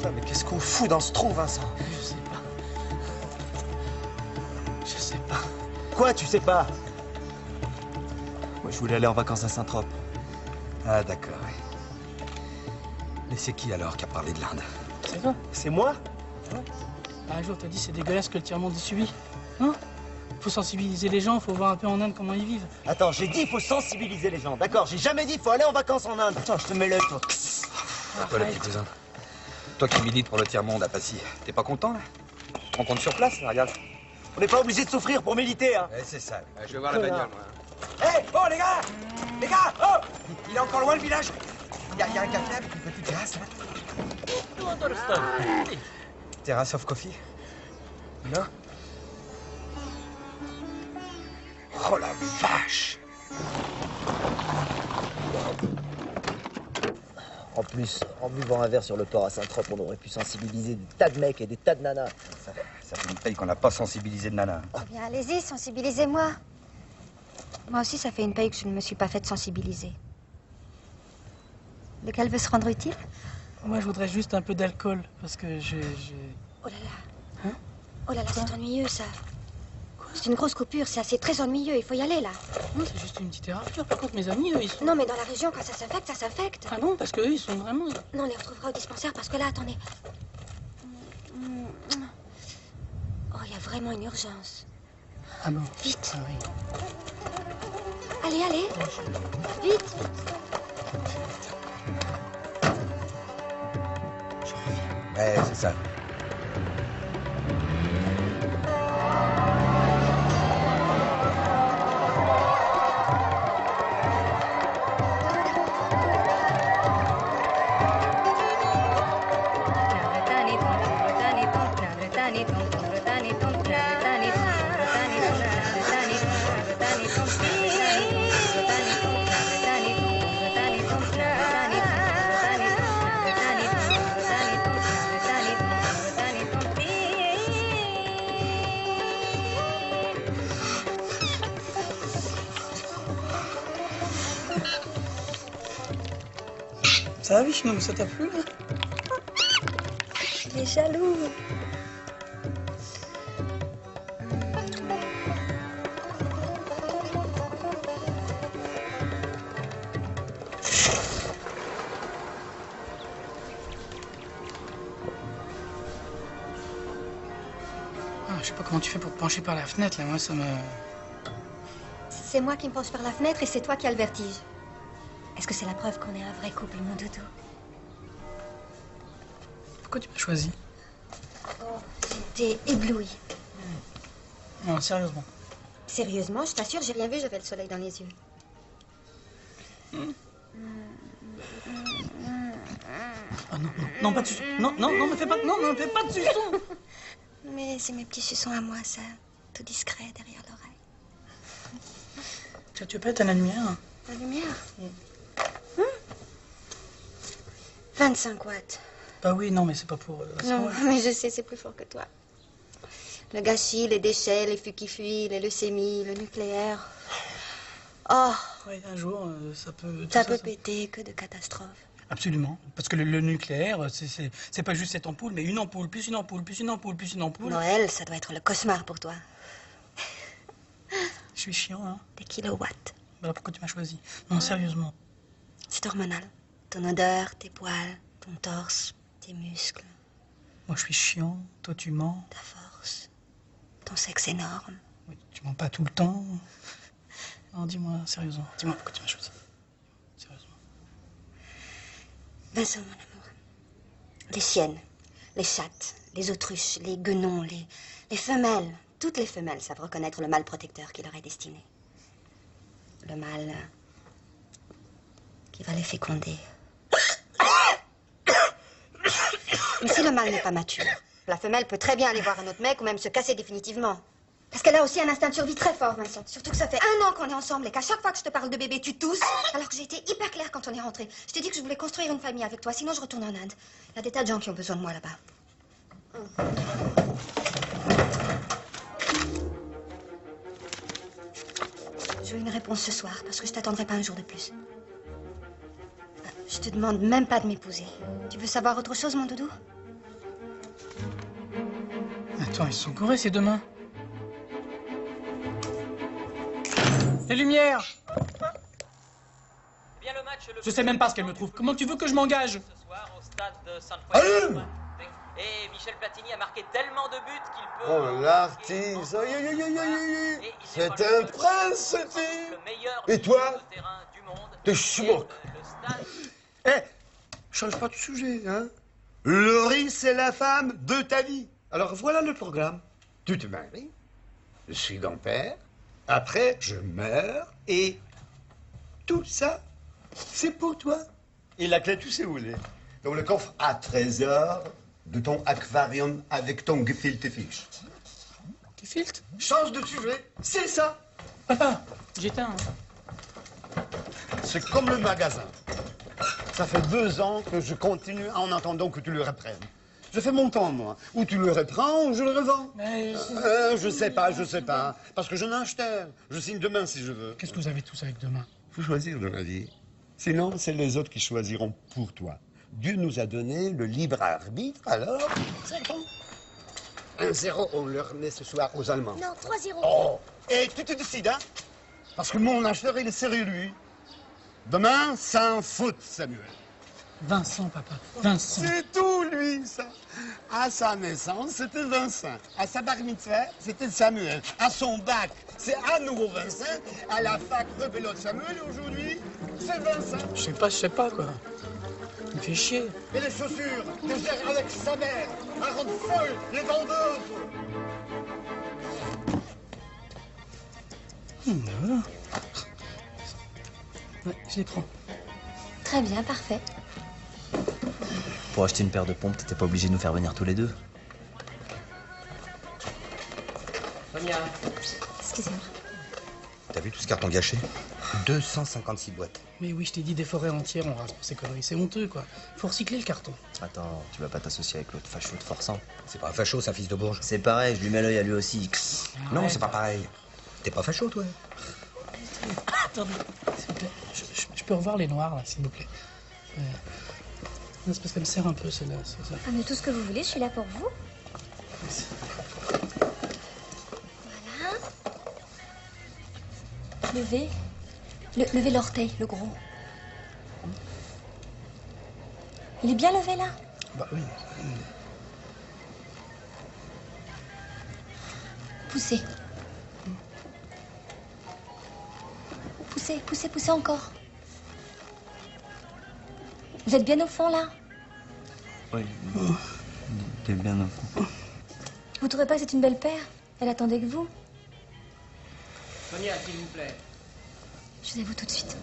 Putain, mais qu'est-ce qu'on fout dans ce trou, Vincent? Je sais pas. Je sais pas. Quoi, tu sais pas? Moi, je voulais aller en vacances à Saint-Trope. Ah, d'accord, oui. Mais c'est qui, alors, qui a parlé de l'Inde? C'est toi. C'est moi? Ouais. Un jour, t'as dit c'est dégueulasse que le tiers-monde ait subi. Hein? Faut sensibiliser les gens, faut voir un peu en Inde comment ils vivent. Attends, j'ai dit il faut sensibiliser les gens, d'accord? J'ai jamais dit il faut aller en vacances en Inde. Attends, je te mets l'œil, toi. Toi, le petit cousin. Toi qui milites pour le tiers-monde à Passy, t'es pas content, là? On compte sur place, là, regarde. On n'est pas obligé de souffrir pour militer, hein. C'est ça. Je vais voir la bagnole, moi. Hé, oh, les gars! Les gars, oh! Il est encore loin, le village? Il y a un café avec une petite terrasse, là? Terrace of coffee? Non? Oh la vache! En plus, en buvant un verre sur le port à Saint-Trope, on aurait pu sensibiliser des tas de mecs et des tas de nanas. Ça fait une paye qu'on n'a pas sensibilisé de nana. Eh bien, allez-y, sensibilisez-moi. Moi aussi, ça fait une paye que je ne me suis pas faite sensibiliser. Lequel veut se rendre utile? Moi, je voudrais juste un peu d'alcool, parce que j'ai... Oh là là. Hein? Oh là là, c'est ennuyeux, ça. C'est une grosse coupure, c'est très ennuyeux, il faut y aller, là. Non, c'est juste une petite éraflure. Par contre, mes amis, eux, ils sont... Non, mais dans la région, quand ça s'infecte, ça s'infecte. Ah non, parce qu'eux, ils sont vraiment... Non, on les retrouvera au dispensaire, parce que là, attendez. Oh, il y a vraiment une urgence. Ah bon? Vite. Ah oui. Allez, allez. Vite. Ouais, c'est ça. Ça va, Vishnu, ça t'a plu, là? Il est jaloux. Ah, je sais pas comment tu fais pour te pencher par la fenêtre, là. Moi, ça me... C'est moi qui me penche par la fenêtre et c'est toi qui as le vertige. Est-ce que c'est la preuve qu'on est un vrai couple, mon doudou? Pourquoi tu m'as choisi? Oh, j'étais éblouie. Non, sérieusement. Sérieusement, je t'assure, j'ai rien vu, j'avais le soleil dans les yeux. Ah non, non, non, pas de suçon. Non, non, non, ne fais pas, non, ne fais pas de suçon. Mais c'est mes petits suçons à moi, ça. Tout discret, derrière l'oreille. Tu veux pas éteindre la lumière? La lumière? 25 watts. Bah oui, non, mais c'est pas pour... Non, mais je sais, c'est plus fort que toi. Le gâchis, les déchets, les fukifuis, les leucémies, le nucléaire. Oh, Oui, un jour, ça peut... ça peut péter, que de catastrophes. Absolument. Parce que le nucléaire, c'est pas juste cette ampoule, mais une ampoule, plus une ampoule, plus une ampoule, plus une ampoule. Noël, ça doit être le cauchemar pour toi. Je suis chiant, hein. Des kilowatts. Alors pourquoi tu m'as choisi? Non, sérieusement. C'est hormonal. Ton odeur, tes poils, ton torse, tes muscles, Moi, je suis chiant, toi, tu mens. ta force, ton sexe énorme. Oui, tu mens pas tout le temps. Non, dis-moi, sérieusement. Dis-moi pourquoi tu m'as choisi. Sérieusement. Vincent, mon amour. Les chiennes, les chattes, les autruches, les guenons, les femelles. Toutes les femelles savent reconnaître le mâle protecteur qui leur est destiné. Le mâle qui va les féconder. Mais si le mâle n'est pas mature, la femelle peut très bien aller voir un autre mec ou même se casser définitivement. Parce qu'elle a aussi un instinct de survie très fort, Vincent. Surtout que ça fait 1 an qu'on est ensemble et qu'à chaque fois que je te parle de bébé, tu tousses. Alors que j'ai été hyper claire quand on est rentré. Je t'ai dit que je voulais construire une famille avec toi, sinon je retourne en Inde. Il y a des tas de gens qui ont besoin de moi là-bas. Je veux une réponse ce soir, parce que je t'attendrai pas un jour de plus. Je te demande même pas de m'épouser. Tu veux savoir autre chose, mon doudou? Attends, ils sont gorés ces deux mains. Les lumières! Je sais même pas ce qu'elle me trouve. Comment tu veux que je m'engage? Ce soir au stade de Allume! Et Michel Platini a marqué tellement de buts qu'il peut... Oh, l'artiste! Aïe, aïe, aïe, aïe, aïe, aïe. C'est un prince, ce type! Et toi? T'es schmuck! Eh, change pas de sujet, hein? Laurie, c'est la femme de ta vie. Alors voilà le programme. Tu te maries, je suis grand-père, après je meurs, et tout ça, c'est pour toi. Et la clé, tu sais où elle est? Dans le coffre à trésor de ton aquarium avec ton gefilte fiche. Gefilte? Change de sujet, c'est ça. Papa, j'éteins. C'est comme le magasin. Ça fait 2 ans que je continue en attendant que tu le reprennes. Je fais mon temps, moi. Ou tu le reprends, ou je le revends. Mais... je sais pas. Parce que j'en ai acheté. Je signe demain si je veux. Qu'est-ce que vous avez tous avec demain? Faut choisir dans la vie. Sinon, c'est les autres qui choisiront pour toi. Dieu nous a donné le libre arbitre, alors c'est bon. 1-0, on le remet ce soir aux Allemands. Non, 3-0. Oh, et tu te décides, hein? Parce que mon acheteur, il est sérieux, lui. Demain, sans faute, Samuel. Vincent, papa. Vincent. C'est tout, lui, ça. À sa naissance, c'était Vincent. À sa bar mitzvah, c'était Samuel. À son bac, c'est à nouveau Vincent. À la fac, rebelote Samuel. Aujourd'hui, c'est Vincent. Je sais pas, quoi. Il me fait chier. Et les chaussures que gère avec sa mère, à rendre folle les vendeurs. Voilà. Ouais, je les prends. Très bien, parfait. Pour acheter une paire de pompes, t'étais pas obligé de nous faire venir tous les deux. Sonia. Excusez-moi. T'as vu tout ce carton gâché? 256 boîtes. Mais oui, je t'ai dit des forêts entières, on rase pour ces conneries. C'est honteux, quoi. Faut recycler le carton. Attends, tu vas pas t'associer avec l'autre facho de forçant. C'est pas un facho, c'est un fils de bourge. C'est pareil, je lui mets l'œil à lui aussi. Non, Ouais. c'est pas pareil. T'es pas facho, toi? Attendez, s'il vous plaît. Je peux revoir les noirs, là, s'il vous plaît. Non, c'est parce qu'elle me serre un peu, celle-là. C'est ça. Ah, mais tout ce que vous voulez, je suis là pour vous. Voilà. Levez. Levez l'orteil, le gros. Il est bien levé, là? Bah oui. Poussez. Poussez encore. Vous êtes bien au fond, là? Oui, t'es bien au fond. Vous trouvez pas que c'est une belle paire? Elle attendait que vous. Sonia, s'il vous plaît. Je vais vous tout de suite.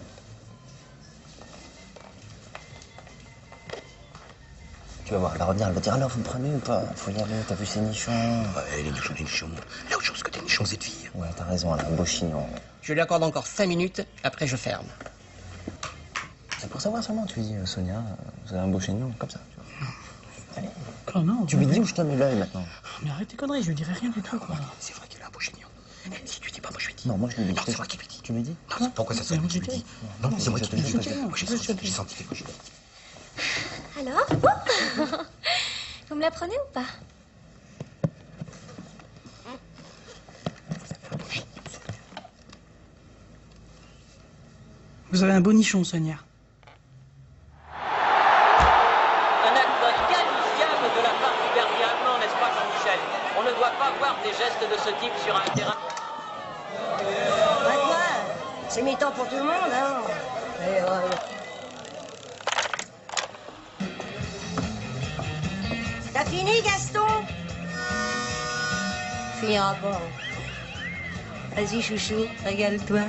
Tu vas voir, elle va revenir, elle va dire alors vous me prenez ou pas? Faut y aller, t'as vu ces nichons? Ouais, les nichons. La autre chose que des nichons, c'est de vie. Ouais, t'as raison, elle a un beau chignon. Je lui accorde encore 5 minutes, après je ferme. C'est pour savoir seulement, tu lui dis, Sonia, vous avez un beau chignon, comme ça. Tu vois. Allez. Oh non. Tu lui dis où je te mets l'œil maintenant? Mais arrête tes conneries, je lui dirai rien du tout, quoi. C'est vrai qu'il a un beau chignon. Si tu dis pas, moi je lui dis. Non, moi je lui dis. Non, c'est moi qui lui dis. Tu lui dis? Non, pourquoi ça sonne? moi, Tu lui j'ai dis. Non, c'est moi qui lui dis. dit. Moi j'ai senti quelque chose. Alors? Vous me la prenez ou pas? Vous avez un beau nichon, Sonia. Un acte qualifiable de la part du gardien allemand, n'est-ce pas, Jean-Michel? On ne doit pas voir des gestes de ce type sur un terrain. Bah quoi? C'est mi-temps pour tout le monde, hein? T'as fini, Gaston? Finira pas. Vas-y, chouchou, régale-toi.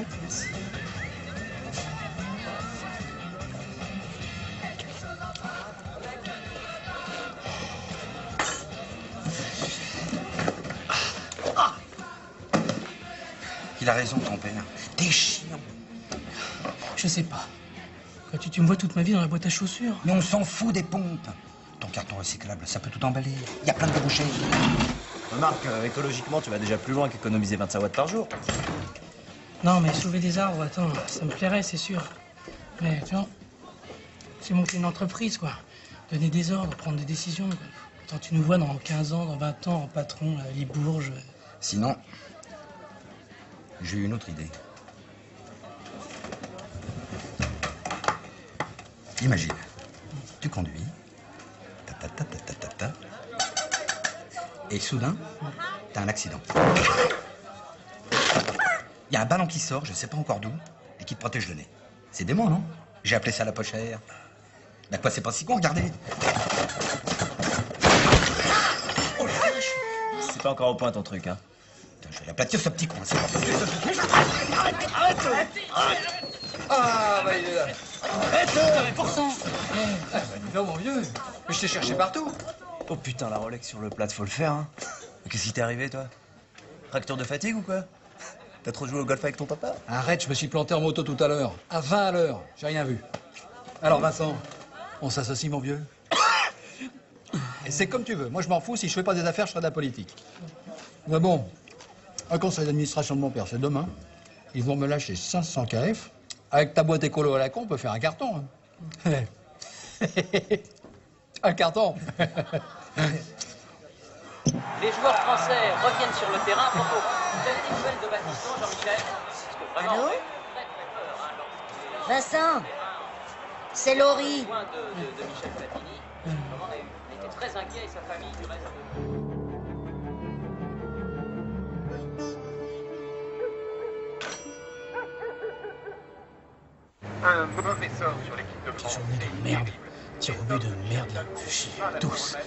Il a raison, ton père. T'es chiant. Je sais pas. Quoi, tu me vois toute ma vie dans la boîte à chaussures. Mais on s'en fout des pompes. Ton carton recyclable, ça peut tout emballer. Il y a plein de débouchés. Remarque, écologiquement, tu vas déjà plus loin qu'économiser 25 watts par jour. Non, mais sauver des arbres, attends, ça me plairait, c'est sûr. Mais tu vois, c'est monter une entreprise, quoi. Donner des ordres, prendre des décisions. Quoi. Quand tu nous vois dans 15 ans, dans 20 ans, en patron, à Libourge... Sinon, j'ai eu une autre idée. Imagine, tu conduis, et soudain, t'as un accident. Il y a un ballon qui sort, je sais pas encore d'où, et qui te protège le nez. C'est dément, non? J'ai appelé ça la poche à air. Bah quoi, c'est pas si con, regardez. Oh la vache! C'est pas encore au point ton truc, hein. Putain, je vais l'aplatir ce petit coin, c'est pas possible. Ah, bah il est là. Arrête! Pourtant Ah, bah dis donc, mon vieux. Mais je t'ai cherché partout. Oh putain, la Rolex sur le plat, faut le faire, hein. Mais qu'est-ce qui t'est arrivé, toi? Fracture de fatigue ou quoi? T'as trop joué au golf avec ton papa? Arrête, je me suis planté en moto tout à l'heure. À 20 à l'heure. J'ai rien vu. Alors, Vincent, on s'associe, mon vieux? Et c'est comme tu veux. Moi, je m'en fous. Si je fais pas des affaires, je ferai de la politique. Mais bon, un conseil d'administration de mon père, c'est demain. Ils vont me lâcher 500 KF. Avec ta boîte écolo à la con, on peut faire un carton. Hein. Un carton. Les joueurs français reviennent sur le terrain. À propos, vous avez des nouvelles de Baptiston, Jean-Michel? Parce que vraiment, Allô? on a eu très très peur. Hein, Vincent, c'est Laurie. loin de Michel Platini. Vraiment, on était très inquiets et sa famille du reste de... Un mauvais sort sur l'équipe de Quelle France. journée de merde. Tir au but de merde, là. Fais chier. Tous,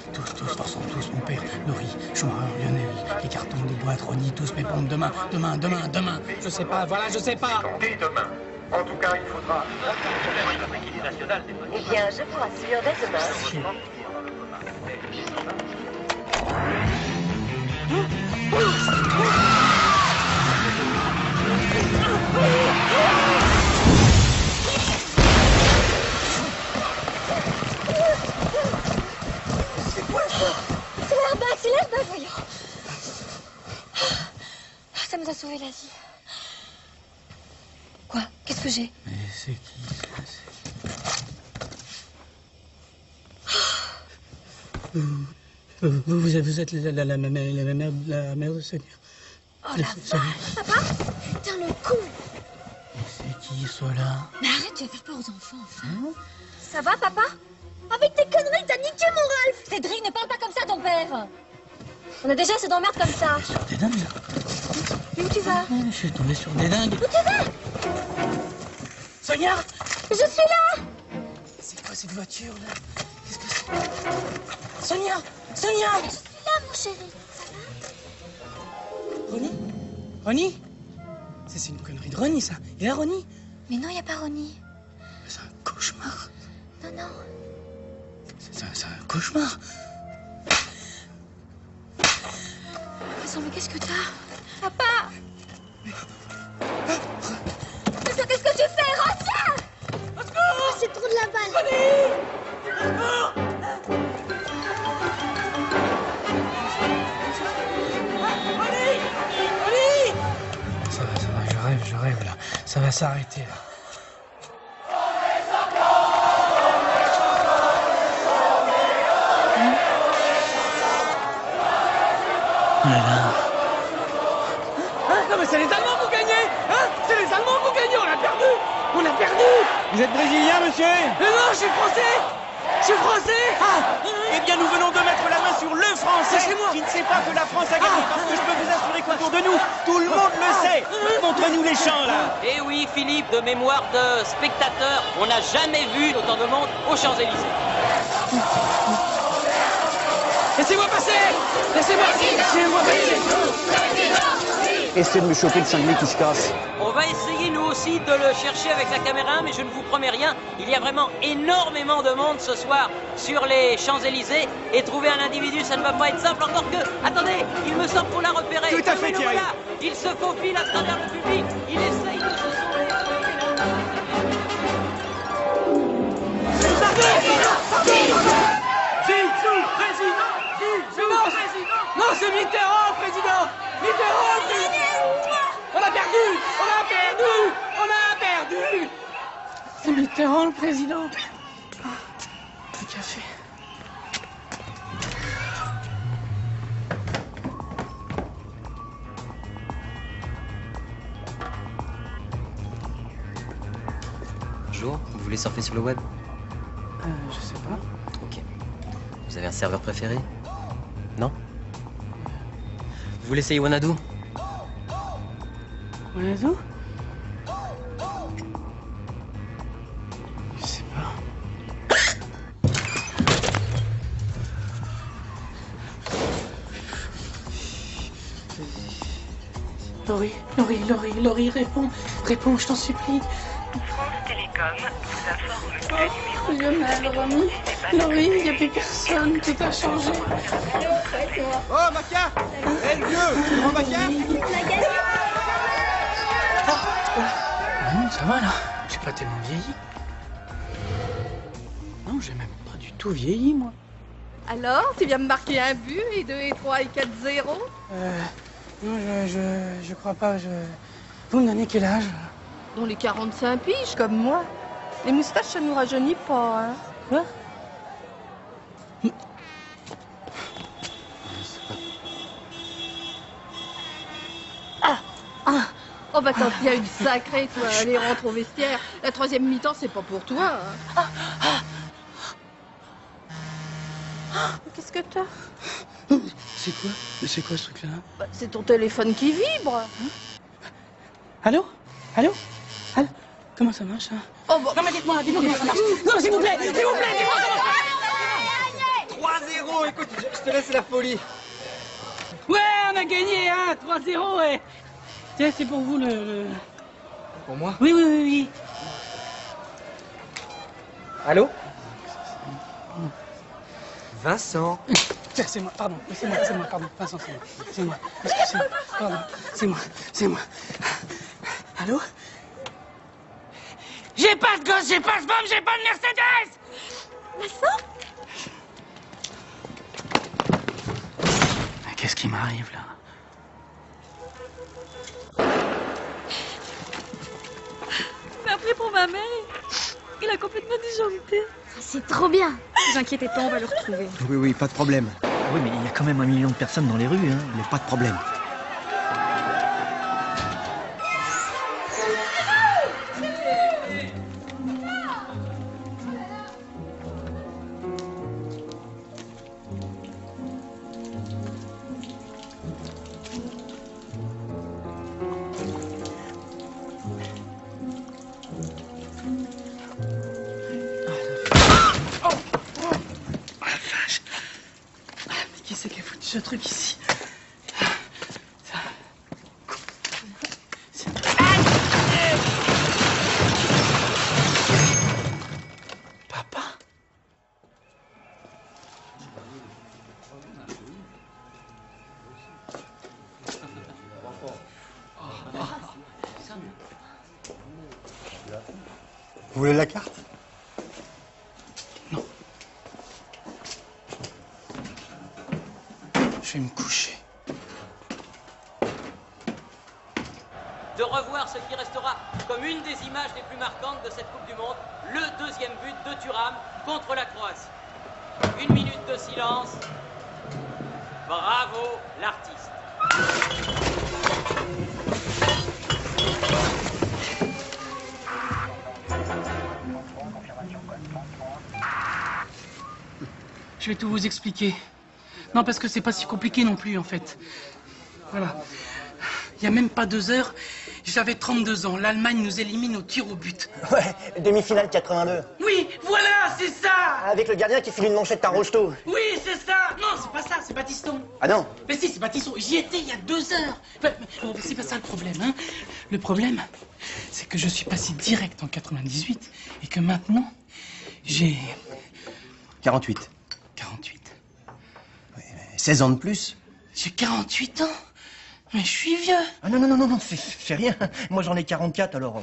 mon père, Laurie, Chouin, Lionel, les cartons de boîte, Ronnie, tous mes pompes, demain. Je sais pas, voilà, je sais pas. Dès demain. En tout cas, il faudra sur l'équipe nationale des petits. Eh bien, je vous rassure, dès demain. C'est l'airbag, voyons. Ça nous a sauvé la vie. Quoi? Qu'est-ce que j'ai? Mais c'est qui? Vous êtes la mère de Sonia. Oh la vache! Papa? Putain, le con! C'est qui, cela? Mais arrête, tu vas faire peur aux enfants, enfin. Ça va, papa? Avec tes conneries, t'as niqué mon Ralph! Cédric, ne parle pas comme ça, ton père! On a déjà assez d'emmerdes comme ça. Sur des dingues, là. Mais où tu vas? Je suis tombé sur des dingues. Où tu vas? Sonia! Je suis là! C'est quoi cette voiture, là? Qu'est-ce que c'est? Sonia! Sonia! Je suis là, mon chéri. Ronnie? Ronnie? C'est une connerie de Ronnie, ça. Il est là, Ronnie? Mais non, y a pas Ronnie. C'est un cauchemar. Non, non. C'est un cauchemar. Vincent, mais qu'est-ce que t'as? Papa! Vincent, qu'est-ce que tu fais? Reviens! Au secours! C'est trop de la balle. Ça va, je rêve, là. Ça va s'arrêter, là. Oh là là. Non mais c'est les Allemands qui gagnent, hein? C'est les Allemands qui gagnent, on a perdu! On a perdu! Vous êtes brésilien, monsieur? Non, je suis français! Je suis français! Ah! Eh bien, nous venons de mettre la main sur le français qui ne sait pas que la France a gagné, parce que je peux vous assurer qu'autour de nous, tout le monde le sait! Montre-nous les champs, là! Eh oui, Philippe, de mémoire de spectateur, on n'a jamais vu autant de monde aux Champs-Élysées. Laissez-moi passer! Laissez-moi passer! Essayez de me choper le cinglé qui se casse. On va essayer nous aussi de le chercher avec la caméra, mais je ne vous promets rien. Il y a vraiment énormément de monde ce soir sur les Champs-Élysées. Et trouver un individu, ça ne va pas être simple. Encore que, attendez, il me semble qu'on l'a repéré. Tout à fait, Thierry. Voilà. Il se faufile à travers le public. Il essaye de se sauver. Non, c'est Mitterrand, président! Mitterrand, président! On a perdu! On a perdu! On a perdu! C'est Mitterrand, le président. Un café. jour. Vous voulez surfer sur le web? Je sais pas. Ok. Vous avez un serveur préféré? Non? Vous voulez essayer Wanadu? Wanadu? Je sais pas. Laurie, réponds, je t'en supplie. France Télécom vous informe que le numéro Lionel, Laurie, il n'y a plus personne, tout a changé. Oh, Maca! Eh, le vieux! Grand Maca! Non, ça va, là. J'ai pas tellement vieilli. Non, j'ai même pas du tout vieilli, moi. Alors, tu viens me marquer un but, et 2, et 3, et 4, 0? Non, je crois pas, Vous me donnez quel âge? Dans les 45 piges, comme moi. Les moustaches, ça nous rajeunit pas, hein. Quoi? Oh bah tant qu'il y a une sacrée, toi. Allez, rentre au vestiaire. La troisième mi-temps, c'est pas pour toi, hein. Qu'est-ce que t'as? C'est quoi ce truc-là? Bah, c'est ton téléphone qui vibre. Allô? Comment ça marche, hein? Oh bah... Non mais dites-moi comment ça marche. Non, s'il vous plaît, dites-moi comment ça marche. 3-0, écoute, je te laisse la folie. Ouais, on a gagné, hein, 3-0, ouais. Tiens, c'est pour vous le... Pour moi? Oui. Allô? Vincent. C'est moi, pardon, Vincent, c'est moi. Excusez-moi, pardon, c'est moi. Allô? J'ai pas de gosse, j'ai pas de femme, j'ai pas de Mercedes! Vincent? Qu'est-ce qui m'arrive, là? Mais après, pour ma mère, il a complètement disjoncté. C'est trop bien. Ne vous inquiétez pas, on va le retrouver. Oui, pas de problème. Oui, mais il y a quand même 1 million de personnes dans les rues, hein. Mais pas de problème. Ce truc ici. Papa? Vous voulez la carte? Non. Je vais me coucher. De revoir ce qui restera comme une des images les plus marquantes de cette Coupe du Monde, le deuxième but de Thuram contre la Croatie. 1 minute de silence. Bravo l'artiste. Je vais tout vous expliquer. Non, parce que c'est pas si compliqué non plus, en fait. Voilà. Il y a même pas 2 heures, j'avais 32 ans. L'Allemagne nous élimine au tir au but. Ouais, demi-finale 82. Oui, voilà, c'est ça! Avec le gardien qui file une manchette à Rocheteau. Oui, c'est ça! Non, c'est pas ça, c'est Battiston. Ah non? Mais si, c'est Battiston. J'y étais il y a 2 heures. Mais c'est pas ça le problème, hein. Le problème, c'est que je suis passé direct en 98 et que maintenant, j'ai... 48. 48. Oui, mais 16 ans de plus. J'ai 48 ans. Mais je suis vieux. Ah non, c'est rien. Moi, j'en ai 44, alors...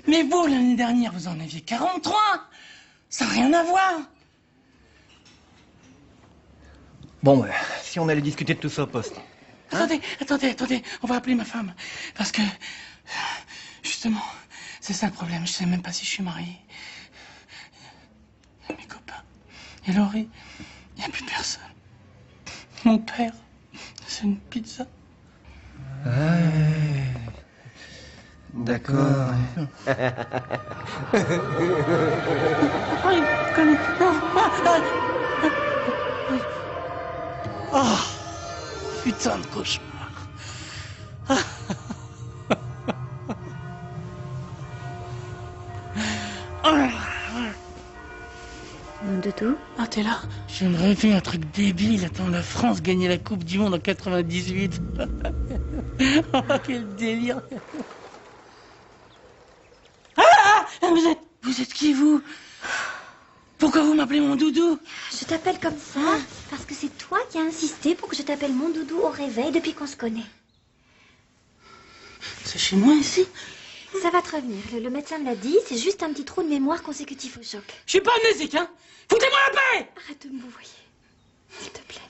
Mais vous, l'année dernière, vous en aviez 43. Ça n'a rien à voir. Bon, si on allait discuter de tout ça au poste. Hein? Attendez. On va appeler ma femme. Parce que... Justement, c'est ça le problème. Je sais même pas si je suis marié. Il y a mes copains. Et Laurie, il n'y a plus personne. Mon père, c'est une pizza. Ouais. D'accord. Oh, putain de cauchemar. Mon doudou? Ah, t'es là? J'aimerais faire un truc débile. Attends, la France gagnait la Coupe du Monde en 98. Oh, quel délire. Ah, vous êtes qui, vous? Pourquoi vous m'appelez mon doudou? Je t'appelle comme ça parce que c'est toi qui as insisté pour que je t'appelle mon doudou au réveil depuis qu'on se connaît. C'est chez moi, ici? Ça va te revenir. Le médecin me l'a dit, c'est juste un petit trou de mémoire consécutif au choc. Je suis pas amnésique, hein? Foutez-moi la paix! Arrête de me vouvoyer, s'il te plaît.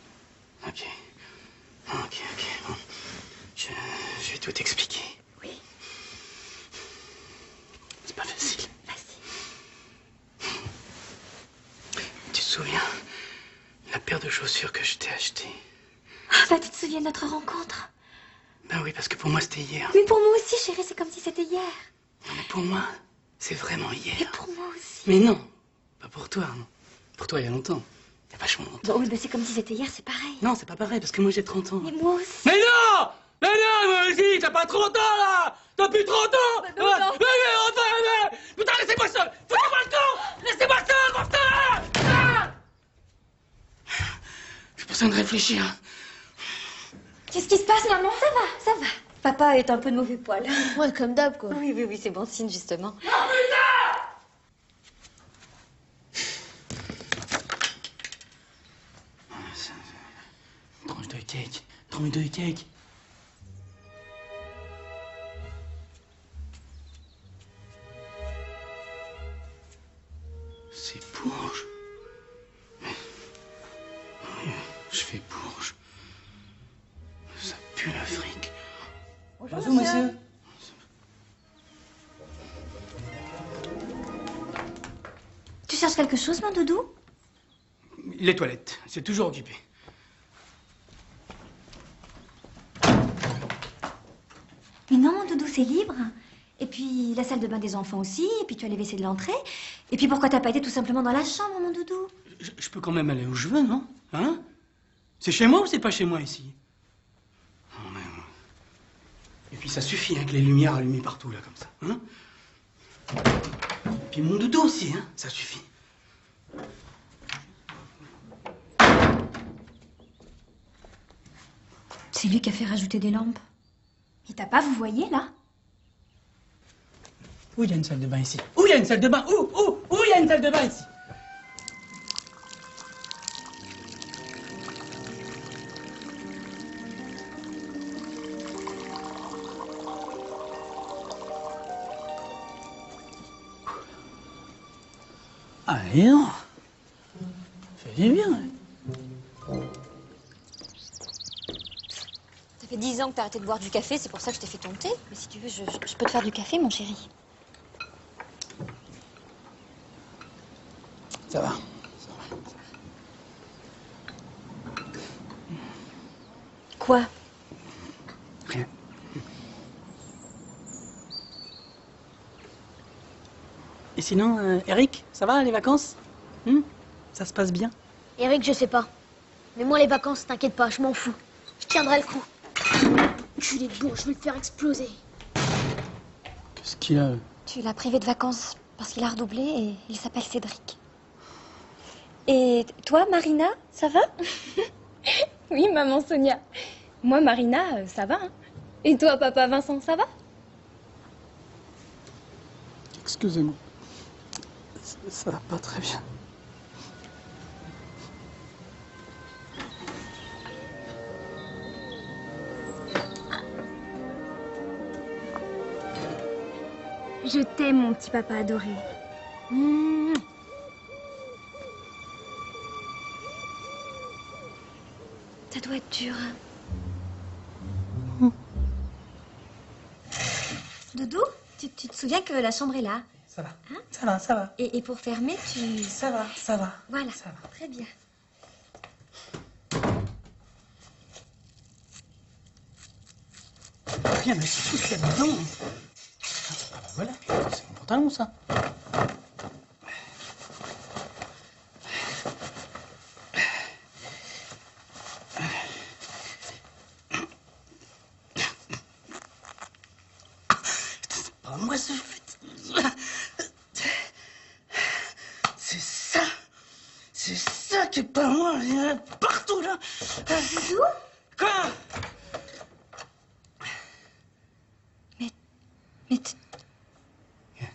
Ok. Bon. Je vais tout expliquer. Oui. C'est pas facile. Vas-y. Tu te souviens? La paire de chaussures que je t'ai achetée. Ah bah tu te souviens de notre rencontre? Ben oui, parce que pour moi c'était hier. Mais pour moi aussi, chérie, c'est comme si c'était hier. Non, mais pour moi, c'est vraiment hier. Et pour moi aussi. Mais non, pas pour toi. Non. Pour toi, il y a longtemps. Il y a vachement longtemps. Bon, oui, bah c'est comme si c'était hier, c'est pareil. Non, c'est pas pareil, parce que moi j'ai 30 ans. Mais moi aussi. Mais non! Mais non, moi aussi, t'as pas 30 ans, là! T'as plus 30 ans! Bah, non. Putain, laissez-moi seul! Foutez-moi le camp! Laissez-moi seul, mon frère! J'ai besoin de réfléchir. Qu'est-ce qui se passe, maman? Ça va. Papa est un peu de mauvais poil. Ouais, comme d'hab, quoi. Oui, c'est bon signe, justement. Tranche de cake. C'est Bourges. Mais... oui, je fais Bourges. Ça pue l'Afrique. Bonjour, monsieur. Tu cherches quelque chose, mon doudou? Les toilettes, c'est toujours occupé. Mais non, mon doudou, c'est libre. Et puis, la salle de bain des enfants aussi. Et puis, tu as les WC de l'entrée. Et puis, pourquoi t'as pas été tout simplement dans la chambre, mon doudou? Je peux quand même aller où je veux, non? Hein? C'est chez moi ou c'est pas chez moi, ici? Non, mais... Et puis, ça suffit, hein, que les lumières allumées partout, là, comme ça. Hein? Puis mon doudou aussi, hein? Ça suffit. C'est lui qui a fait rajouter des lampes. Il t'a pas, vous voyez, là? Où il y a une salle de bain ici? Où il y a une salle de bain? Où il y a une salle de bain ici? Allez, non. Fais du bien. Ça fait 10 ans que t'as arrêté de boire du café, c'est pour ça que je t'ai fait ton thé. Mais si tu veux, je peux te faire du café, mon chéri. Ça va. Quoi? Rien. Et sinon, Eric, ça va, les vacances? Ça se passe bien? Eric, je sais pas. Mais moi, les vacances, t'inquiète pas, je m'en fous. Je tiendrai le coup. Culé de bourge, je vais le faire exploser. Qu'est-ce qu'il a? Tu l'as privé de vacances parce qu'il a redoublé et il s'appelle Cédric. Et toi, Marina, ça va? Oui, maman Sonia. Moi, Marina, ça va. Hein. Et toi, papa Vincent, ça va? Excusez-moi. Ça va pas très bien. Je t'aime, mon petit papa adoré. Ça doit être dur. Doudou, tu te souviens que la chambre est là? Ça va. Hein? Ça va. Et pour fermer, tu... Ça va. Voilà, Ça va. très bien. Rien, mais c'est tout là-dedans. Voilà, c'est mon pantalon, ça. Moi, ce fait. C'est ça qui est pas moi. Il y en a partout, là. Doudou? Quoi? Mais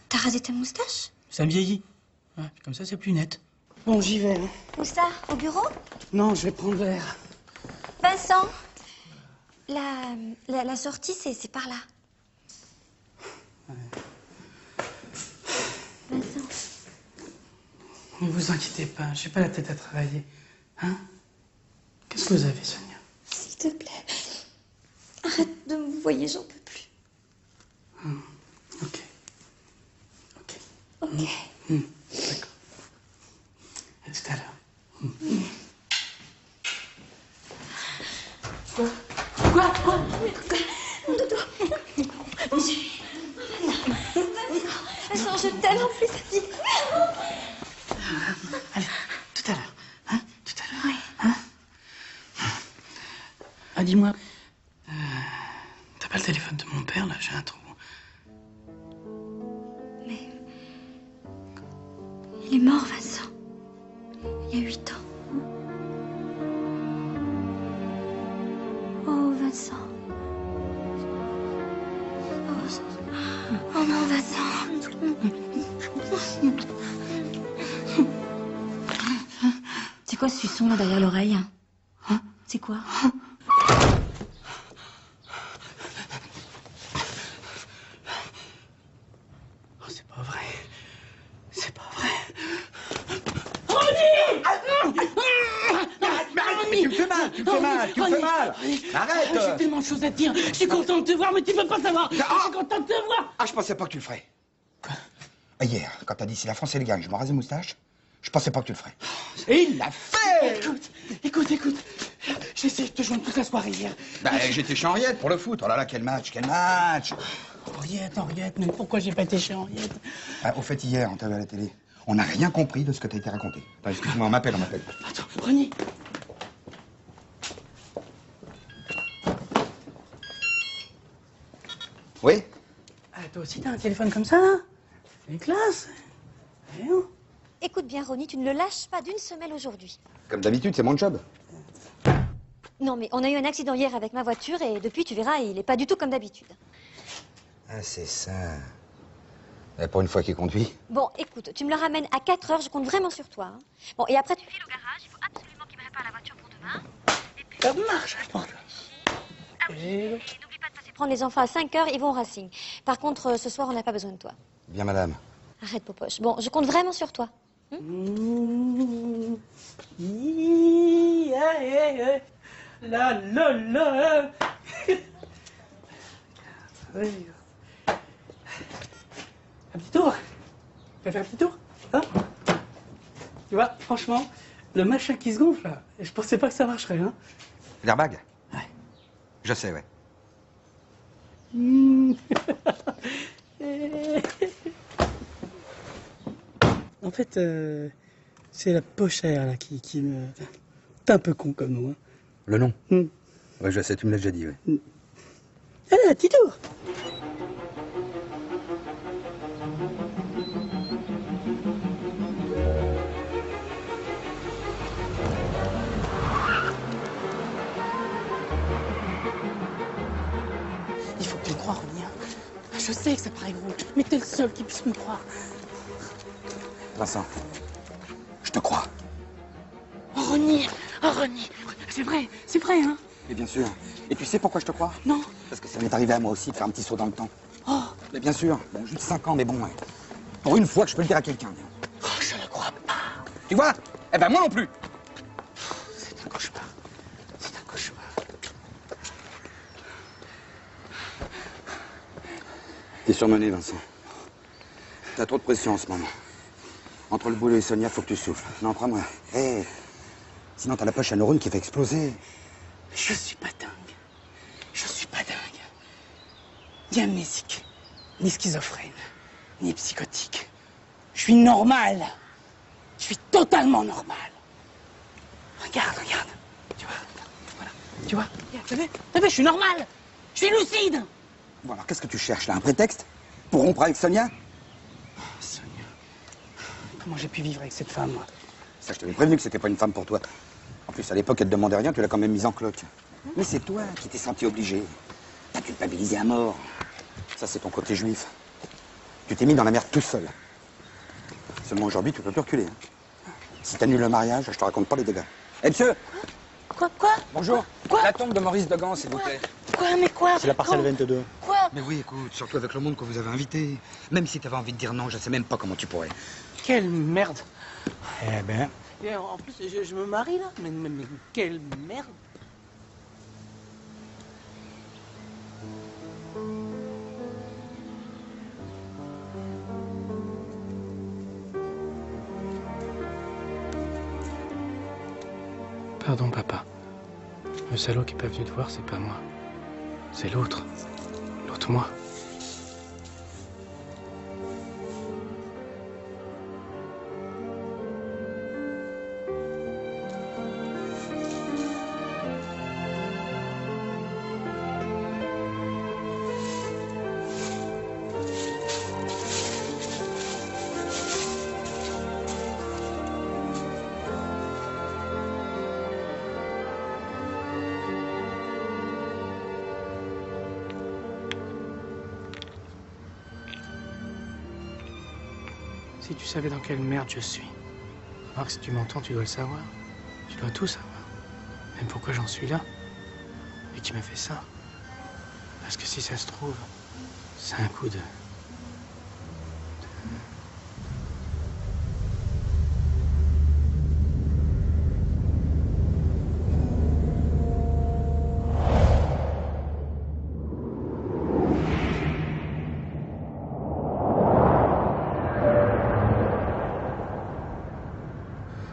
t'as rasé ta moustache? Ça me vieillit. Ouais, comme ça, c'est plus net. Bon, j'y vais. Hein. Où ça? Au bureau? Non, je vais prendre l'air. Vincent, la sortie, c'est par là. Vincent. Ne vous inquiétez pas, j'ai pas la tête à travailler. Hein? Qu'est-ce que vous avez, Sonia? S'il te plaît, arrête de me voyer, j'en peux plus. Ok. Ok. D'accord. À tout à l'heure. Quoi? Mon doudou. Vincent, je t'aime en plus, ça dit. Allez, tout à l'heure. Hein? Tout à l'heure. Oui. Hein? Ah, dis-moi. T'as pas le téléphone de mon père, là? J'ai un trou. Mais... il est mort, Vincent. Il y a 8 ans. Oh, Vincent. Oh non, Vincent. C'est quoi ce son là derrière l'oreille? Hein? C'est quoi? Oh, c'est pas vrai. C'est pas vrai. Mais tu me fais mal, tu me fais mal, tu me fais mal. Arrête. J'ai tellement de choses à te dire. Je suis content de te voir, mais tu peux pas savoir. Je suis content de te voir. Ah, je pensais pas que tu le ferais. Quoi? Hier, quand t'as dit si la France est légale, je me rasais moustache, je pensais pas que tu le ferais. Et il l'a fait. Écoute. J'ai essayé de te joindre toute la soirée hier. Bah, j'étais chez Henriette pour le foot. Oh là là, quel match. Henriette, mais pourquoi j'ai pas été chez Henriette? Ah, au fait, hier, on t'a vu à la télé. On n'a rien compris de ce que t'as été raconté. Attends, excuse-moi, on m'appelle. Attends, René. Oui? Ah, toi aussi, t'as un téléphone comme ça, là? C'est classe. Voyons. Écoute bien, Ronnie, tu ne le lâches pas d'une semelle aujourd'hui. Comme d'habitude, c'est mon job. Non, mais on a eu un accident hier avec ma voiture et depuis, tu verras, il est pas du tout comme d'habitude. Ah, c'est ça. Et pour une fois qu'il conduit. Bon, écoute, tu me le ramènes à 4 heures, je compte vraiment sur toi. Hein. Bon, et après, tu files au garage, il faut absolument qu'il me répare la voiture pour demain. Ça marche, je pense. Et n'oublie pas de passer prendre les enfants à 5 heures, ils vont au Racing. Par contre, ce soir, on n'a pas besoin de toi. Bien, madame. Arrête, Popoche. Bon, je compte vraiment sur toi. La. Un petit tour. Tu vas faire un petit tour, hein? Tu vois, franchement, le machin qui se gonfle, là, je pensais pas que ça marcherait, hein? L'airbag? Ouais. Je sais, ouais. En fait, c'est la pochère, là, qui me... T'es un peu con comme nous, hein? Le nom? Ouais, je sais, tu me l'as déjà dit, ouais. Allez, un petit tour. Il faut que tu le crois, Ronnie, hein. Je sais que ça paraît gros, mais t'es le seul qui puisse me croire. Vincent, je te crois. Oh, Ronnie, c'est vrai, hein? Mais bien sûr. Et tu sais pourquoi je te crois? Non. Parce que ça m'est arrivé à moi aussi de faire un petit saut dans le temps. Oh. Mais bien sûr. Bon, juste 5 ans, mais bon, ouais. Pour une fois que je peux le dire à quelqu'un. Oh, je ne crois pas. Tu vois? Eh ben, moi non plus. C'est un cauchemar. C'est un cauchemar. T'es surmené, Vincent. T'as trop de pression en ce moment. Entre le boulot et Sonia, faut que tu souffles. Non, crois-moi. Hé. Sinon, t'as la poche à neurones qui va exploser. Je suis pas dingue. Je suis pas dingue. Ni amnésique, ni schizophrène. ni psychotique. Je suis normal. Je suis totalement normal. Regarde, regarde. Tu vois, voilà. Tu vois, regarde, t'as vu, je suis normal. Je suis lucide. Bon, alors qu'est-ce que tu cherches là? Un prétexte? Pour rompre avec Sonia? Sonia. Comment j'ai pu vivre avec cette femme, moi? Ça, je t'avais prévenu que c'était pas une femme pour toi. En plus, à l'époque, elle te demandait rien, tu l'as quand même mise en cloque. Mais c'est toi qui t'es senti obligé. T'as culpabilisé à mort. Ça, c'est ton côté juif. Tu t'es mis dans la merde tout seul. Seulement aujourd'hui, tu peux plus reculer. Hein. Si t'annules le mariage, je te raconte pas les dégâts. Eh, monsieur! Quoi? Bonjour. Quoi? La tombe de Maurice Degan, s'il vous plaît. Quoi? Mais quoi? C'est la parcelle Quand 22. Quoi? Mais oui, écoute, surtout avec le monde que vous avez invité. Même si t'avais envie de dire non, je sais même pas comment tu pourrais. Quelle merde. Eh ben... Et en plus, je me marie, là. Mais quelle merde. Pardon, papa. Le salaud qui est pas venu te voir, c'est pas moi. C'est l'autre. L'autre moi. Si tu savais dans quelle merde je suis. Remarque, si tu m'entends, tu dois le savoir. Tu dois tout savoir. Même pourquoi j'en suis là. Et qui m'a fait ça. Parce que si ça se trouve, c'est un coup de...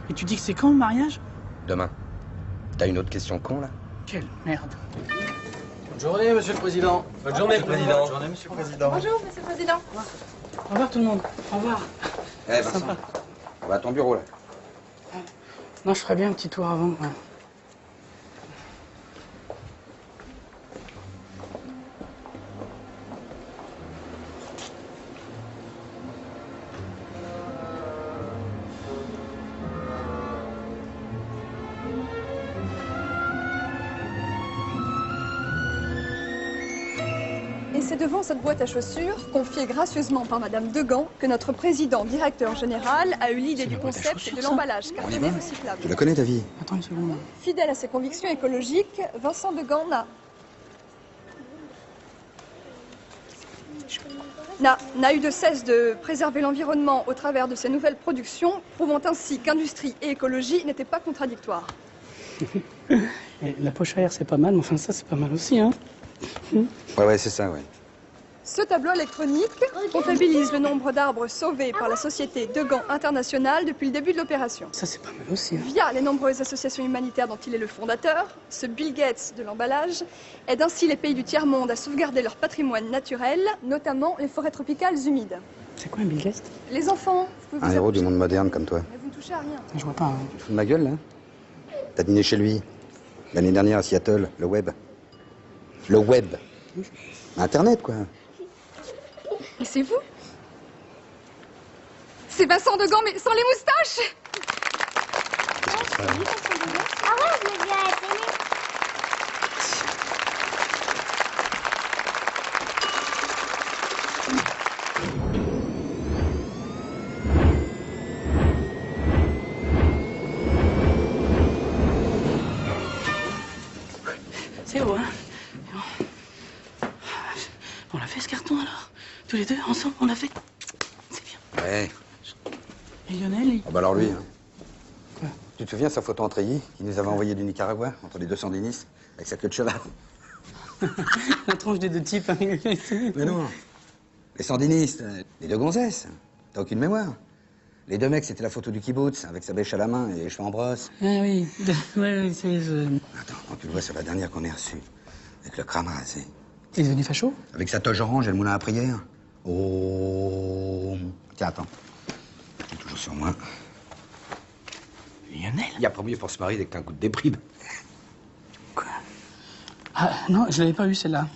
Et tu dis que c'est quand le mariage? Demain. T'as une autre question con, là? Quelle merde. Bonne journée, monsieur le président. Bonne journée, président. Bonne journée, monsieur le président. Bonjour, monsieur le président. Au revoir tout le monde. Au revoir. Eh, Vincent, on va à ton bureau, là. Non, je ferais bien un petit tour avant. Ouais. Et c'est devant cette boîte à chaussures, confiée gracieusement par Madame Degan, que notre président directeur général a eu l'idée du concept de l'emballage cartonné recyclable. Tu la connais, ta vie? Attends une seconde. Fidèle à ses convictions écologiques, Vincent Degan n'a eu de cesse de préserver l'environnement au travers de ses nouvelles productions, prouvant ainsi qu'industrie et écologie n'étaient pas contradictoires. Et la poche à air, c'est pas mal, mais enfin ça, c'est pas mal aussi, hein. Ouais, c'est ça, ouais. Ce tableau électronique comptabilise le nombre d'arbres sauvés par la société Degan International depuis le début de l'opération. Ça, c'est pas mal aussi, hein. Via les nombreuses associations humanitaires dont il est le fondateur, ce Bill Gates de l'emballage aide ainsi les pays du tiers-monde à sauvegarder leur patrimoine naturel, notamment les forêts tropicales humides. C'est quoi un Bill Gates? Les enfants, vous pouvez Un vous héros du monde moderne comme toi. mais vous ne touchez à rien. Je vois pas, hein. Tu te fous de ma gueule, là? T'as dîné chez lui, l'année dernière à Seattle, le web. Le web. Internet, quoi. Et c'est vous? C'est Vincent Degan, mais sans les moustaches! Ah ouais, je l'ai vu à la télé. C'est beau, hein? On l'a fait ce carton alors? Tous les deux, ensemble, on l'a fait? C'est bien. Ouais. Et Lionel, il... Oh, bah alors lui, hein. Quoi? Tu te souviens sa photo en treillis qu'il nous avait envoyée du Nicaragua, entre les deux sandinistes, avec sa queue de cheval? La tronche des deux types. Mais non. Les sandinistes, les deux gonzesses. T'as aucune mémoire. Les deux mecs, c'était la photo du kibbutz, avec sa bêche à la main et les cheveux en brosse. Ah oui, ouais, c'est... Attends, quand tu le vois sur la dernière qu'on ait reçue, avec le crâne rasé. Il est devenu facho? Avec sa toge orange et le moulin à prière. Oh. Tiens, attends. Il est toujours sur moi. Lionel? Il y a pas mieux pour se marier dès que t'as un coup de déprime. Quoi? Ah, non, je l'avais pas eu, celle-là.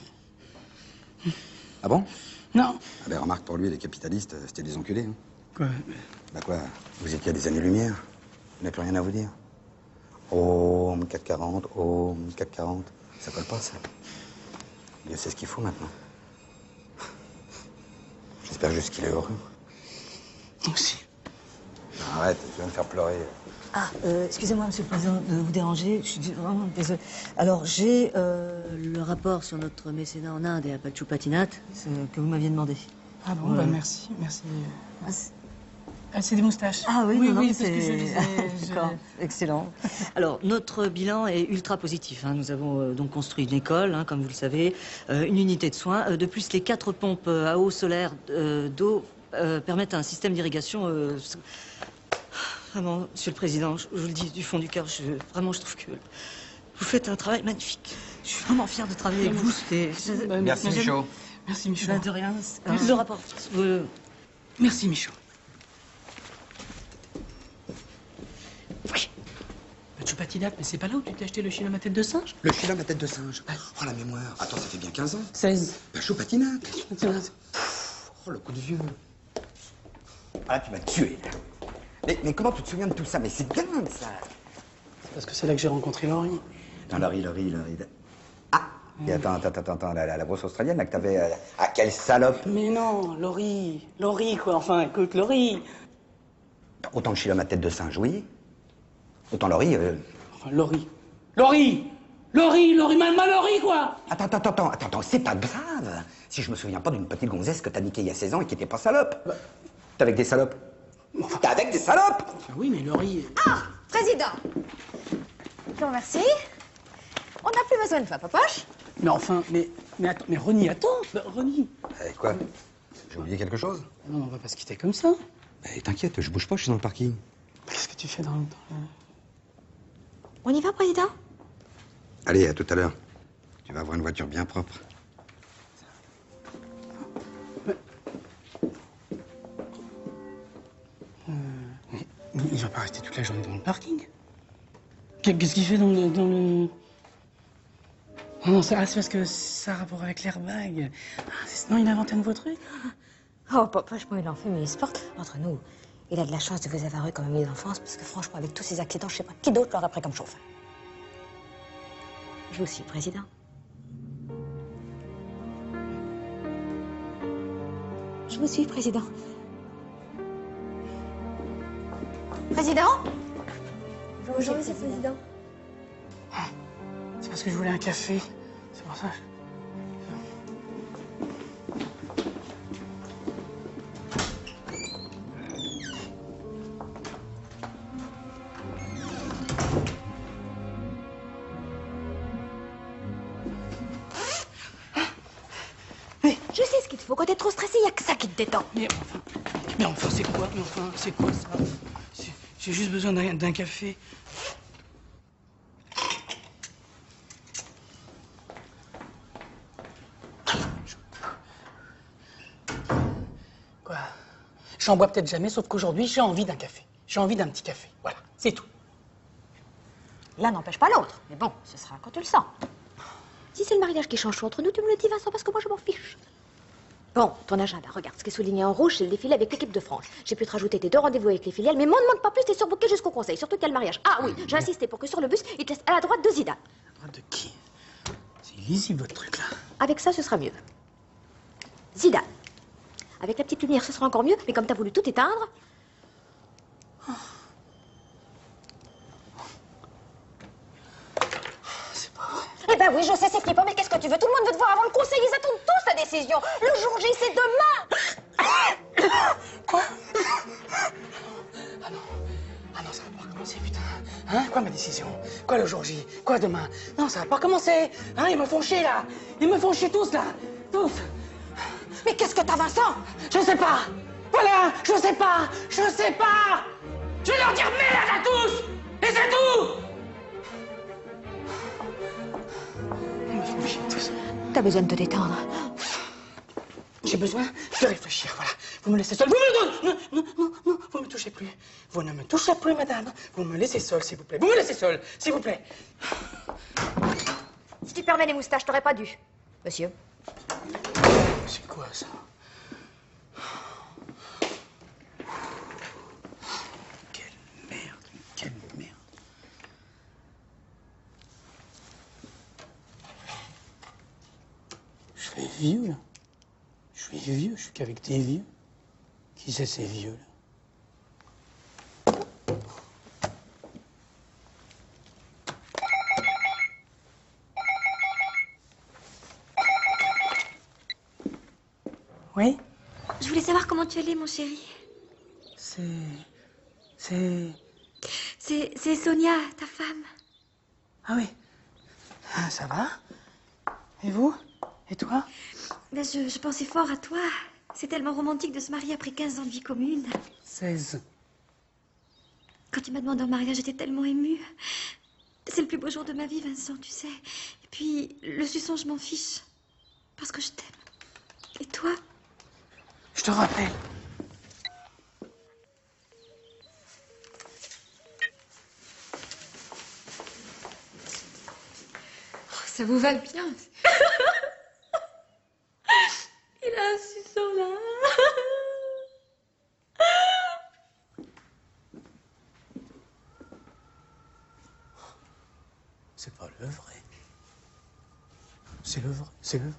Ah bon? Non. Ah ben, remarque, pour lui, les capitalistes, c'était des enculés. Hein. Quoi? Bah quoi? Vous étiez à des années-lumière. Vous n'avez plus rien à vous dire. Oh, 440, oh, 440. Ça colle pas, ça. Dieu sait ce qu'il faut maintenant. J'espère juste qu'il est heureux. Aussi. Arrête, tu vas me faire pleurer. Ah, excusez-moi, Monsieur le Président, de vous déranger. Je suis vraiment désolée. Alors, j'ai le rapport sur notre mécénat en Inde et à Pachupatinat que vous m'aviez demandé. Ah bon, bah merci, merci. Ah, c'est des moustaches. Ah oui, oui, non, oui, mais parce que je lisais. D'accord, excellent. Alors, notre bilan est ultra positif. Hein. Nous avons donc construit une école, hein, comme vous le savez, une unité de soins. De plus, les 4 pompes à eau solaire d'eau permettent un système d'irrigation. Vraiment, Monsieur le Président, je vous le dis du fond du cœur, vraiment, je trouve que vous faites un travail magnifique. Je suis vraiment fière de travailler avec vous. Merci, Michaud. Merci, Michaud. De rien. Le rapport. Merci, Michaud. Oui. Pachupatinat, mais c'est pas là où tu t'es acheté le chilom à tête de singe? Le chilom à tête de singe? Oh, la mémoire. Attends, ça fait bien 15 ans. 16. Pachupatinat. Oh, le coup de vieux. Ah, tu m'as tué, là. Mais comment tu te souviens de tout ça? Mais c'est dingue, ça. C'est parce que c'est là que j'ai rencontré Laurie. Non, Laurie. Ah, et attends, la grosse australienne, là, que t'avais... Ah, quelle salope. Mais non, Laurie, quoi. Enfin, écoute, Laurie. Autant le chilom à tête de singe, oui. Autant Laurie... Enfin, Laurie, ma Laurie, quoi. Attends, c'est pas grave. Si je me souviens pas d'une petite gonzesse que t'as niquée il y a 16 ans et qui était pas salope. T'es avec des salopes. T'es avec des salopes. Oui, mais Laurie... Ah, Président. Je vous remercie. On n'a plus besoin de toi, Popoche. Mais enfin, mais attends, mais Ronnie, attends, Ronnie. Quoi? J'ai oublié quelque chose? Non, on va pas se quitter comme ça. T'inquiète, je bouge pas, je suis dans le parking. Qu'est-ce que tu fais dans le... On y va, Président? Allez, à tout à l'heure. Tu vas avoir une voiture bien propre. Il va pas rester toute la journée dans le parking. Qu'est-ce qu'il fait dans le... Non, c'est parce que ça a rapport avec l'airbag. Non, il a inventé un nouveau truc. Oh, Popoche, moi, il en fait, mais il se porte. Entre nous, il a de la chance de vous avoir eu comme ami d'enfance, parce que franchement, avec tous ces accidents, je sais pas qui d'autre l'aurait pris comme chauffeur. Je vous suis, Président. Je vous suis, Président. Président? Bonjour, Monsieur le Président. C'est parce que je voulais un café. C'est pour ça. Je sais ce qu'il te faut. Quand t'es trop stressé, y a que ça qui te détend. Mais enfin, c'est quoi? Mais enfin, c'est quoi ça? J'ai juste besoin d'un café. Quoi? J'en bois peut-être jamais, sauf qu'aujourd'hui, j'ai envie d'un café. J'ai envie d'un petit café. Voilà, c'est tout. L'un n'empêche pas l'autre. Mais bon, ce sera quand tu le sens. Si c'est le mariage qui change tout entre nous, tu me le dis, Vincent, parce que moi, je m'en fiche. Bon, ton agenda, regarde. Ce qui est souligné en rouge, c'est le défilé avec l'équipe de France. J'ai pu te rajouter tes 2 rendez-vous avec les filiales, mais m'en demande pas plus, t'es surbooké jusqu'au conseil. Surtout qu'il y a le mariage. Ah oui, j'ai insisté pour que sur le bus, il te laisse à la droite de Zidane. À la droite de qui? C'est illisible, votre truc, là. Avec ça, ce sera mieux. Zidane. Avec la petite lumière, ce sera encore mieux, mais comme t'as voulu tout éteindre... Eh ben oui, je sais, c'est flippant, mais qu'est-ce que tu veux? Tout le monde veut te voir avant le conseil, ils attendent tous ta décision. Le jour J, c'est demain. Quoi? Ah non, ça va pas recommencer, putain. Hein? Quoi ma décision? Quoi le jour J? Quoi demain? Non, ça va pas recommencer. Hein? Ils me font chier, là. Ils me font chier tous, là. Tous. Mais qu'est-ce que t'as, Vincent? Je sais pas. Voilà, je sais pas. Je vais leur dire merde à tous. Et c'est tout. Ils me font chier tous. T'as besoin de te détendre. J'ai j'ai besoin de réfléchir, voilà. Vous me laissez seule. Vous me... Non, vous me touchez plus. Vous ne me touchez plus, madame. Vous me laissez seule, s'il vous plaît. Vous me laissez seule, s'il vous plaît. Si tu permets les moustaches, t'aurais pas dû. Monsieur. C'est quoi, ça? Quelle merde. Je suis vieux, là. Je suis vieux, je suis qu'avec des vieux. Qui c'est ces vieux, là? Oui? Je voulais savoir comment tu allais, mon chéri. C'est Sonia, ta femme. Ah oui. Ah, ça va? Et vous? Et toi? Ben, je pensais fort à toi. C'est tellement romantique de se marier après 15 ans de vie commune. 16. Quand tu m'as demandé en mariage, j'étais tellement émue. C'est le plus beau jour de ma vie, Vincent, tu sais. Et puis, le suçon, je m'en fiche. Parce que je t'aime. Et toi? Je te rappelle. Oh, ça vous va bien. Il a un suçon là. C'est pas le vrai. C'est le vrai. C'est le vrai.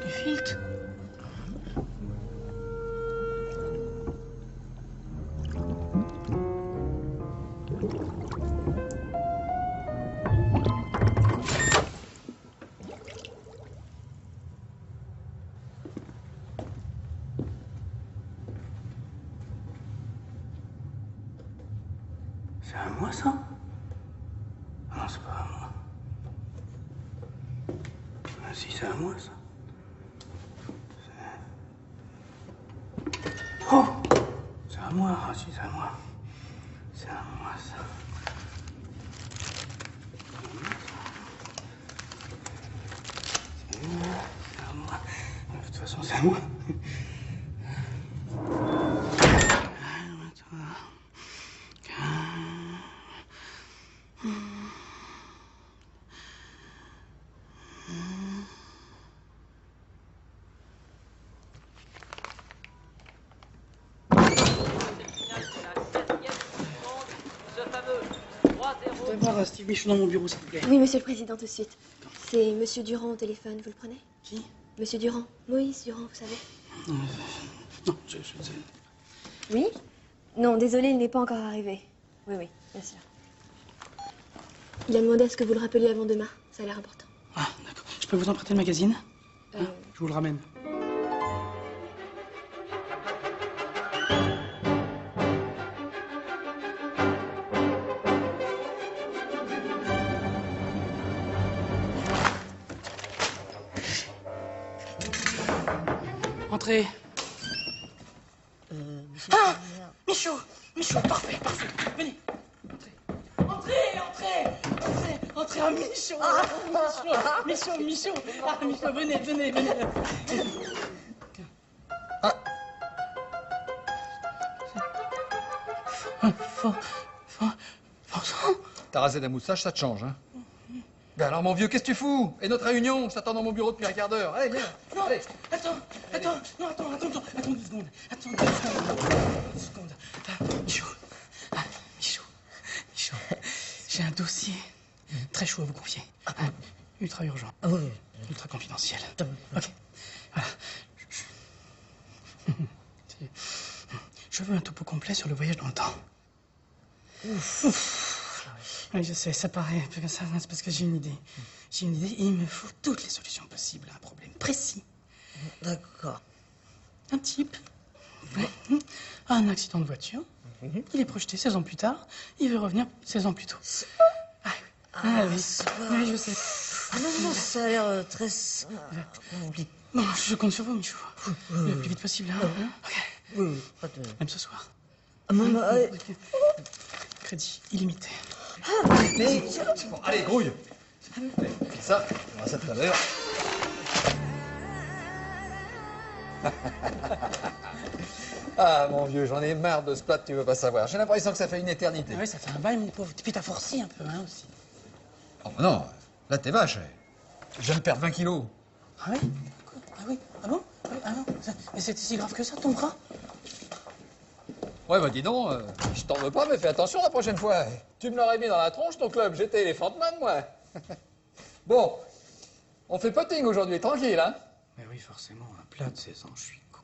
Du filtre. C'est à moi, ça? Non, c'est pas à moi. Ah, si, c'est à moi, ça. Oh! C'est à moi, ah si, c'est à moi. C'est à moi, ça. C'est à moi. De toute façon, c'est à moi. Je voudrais voir Steve Michaud dans mon bureau, s'il vous plaît. Oui, monsieur le président, tout de suite. C'est monsieur Durand au téléphone, vous le prenez? Qui? Monsieur Durand. Moïse Durand, vous savez. Non, je sais. Oui? Non, désolé, il n'est pas encore arrivé. Oui, oui, bien sûr. Il a demandé à ce que vous le rappeliez avant demain. Ça a l'air important. Ah, d'accord. Je peux vous emprunter le magazine? Hein? Je vous le ramène. Entrez. Ah! Michaud! Michaud, parfait. Venez. Entrez, oh Michaud! Michaud! Ah, Michaud, venez. Vincent? T'as rasé la moustache, ça te change, hein? Ben alors, mon vieux, qu'est-ce que tu fous? Et notre réunion? Je t'attends dans mon bureau depuis un quart d'heure. Allez, viens. Non, Allez. attends 2 secondes. Attends 2 secondes. Michaud, j'ai un dossier très chaud à vous confier. Ultra urgent. Ultra confidentiel. Ok. Voilà. Je veux un topo complet sur le voyage dans le temps. Oui, je sais, ça paraît un peu comme ça, c'est parce que j'ai une idée. Et il me faut toutes les solutions possibles à un problème précis. D'accord. Un type. Un accident de voiture. Il est projeté 16 ans plus tard, il veut revenir 16 ans plus tôt. Oui, oui, je sais. Ah non, ça a l'air très... Oublie. Bon, je compte sur vous, Michou. Le plus vite possible, hein. Ok. Oui, pas de... Même ce soir. Crédit illimité. Bon, allez, grouille. Ça, on va ça tout à l'heure. Ah, mon vieux, j'en ai marre de ce plat, tu veux pas savoir. J'ai l'impression que ça fait une éternité. Ah oui, ça fait un bail, mon pauvre. Puis t'as forcé un peu, hein, aussi. Oh, non, là, t'es vache. Je viens de perdre 20 kilos. Ah oui? Ah oui? Ah bon? Ah non? Mais c'était si grave que ça, ton bras? Ouais, bah dis donc, je t'en veux pas, mais fais attention la prochaine fois. Tu me l'aurais mis dans la tronche, ton club. J'étais Elephant Man, moi. Bon, on fait potting aujourd'hui, tranquille, hein? Mais oui, forcément, un plat de 16 ans, je suis con.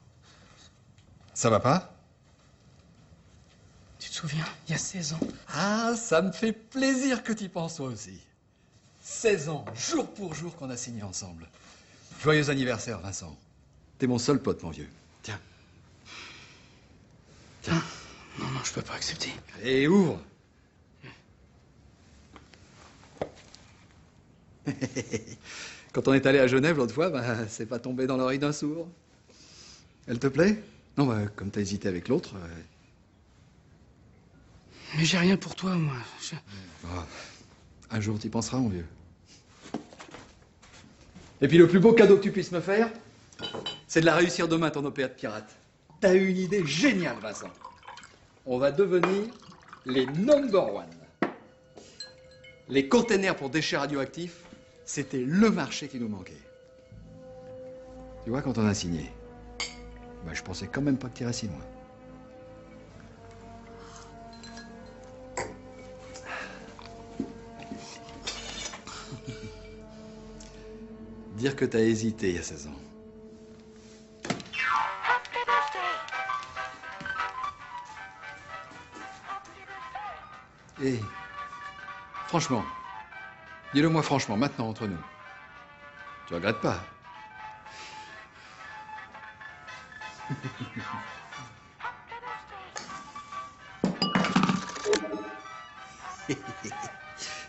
Ça va pas? Tu te souviens, il y a 16 ans? Ah, ça me fait plaisir que tu y penses toi aussi. 16 ans, jour pour jour, qu'on a signé ensemble. Joyeux anniversaire, Vincent. T'es mon seul pote, mon vieux. Tiens. Tiens. Non, je peux pas accepter. Et ouvre. Quand on est allé à Genève l'autre fois, bah, c'est pas tombé dans l'oreille d'un sourd. Elle te plaît? Non, bah, comme t'as hésité avec l'autre... Mais j'ai rien pour toi, moi. Oh, un jour, t'y penseras, mon vieux. Et puis le plus beau cadeau que tu puisses me faire, c'est de la réussir demain, ton OPA de pirate. T'as eu une idée géniale, Vincent. On va devenir les number one. Les containers pour déchets radioactifs, c'était le marché qui nous manquait. Tu vois, quand on a signé, bah, je pensais quand même pas que t'irais si loin. Dire que t'as hésité il y a 16 ans. Et franchement, dis-le-moi franchement, maintenant, entre nous. Tu regrettes pas?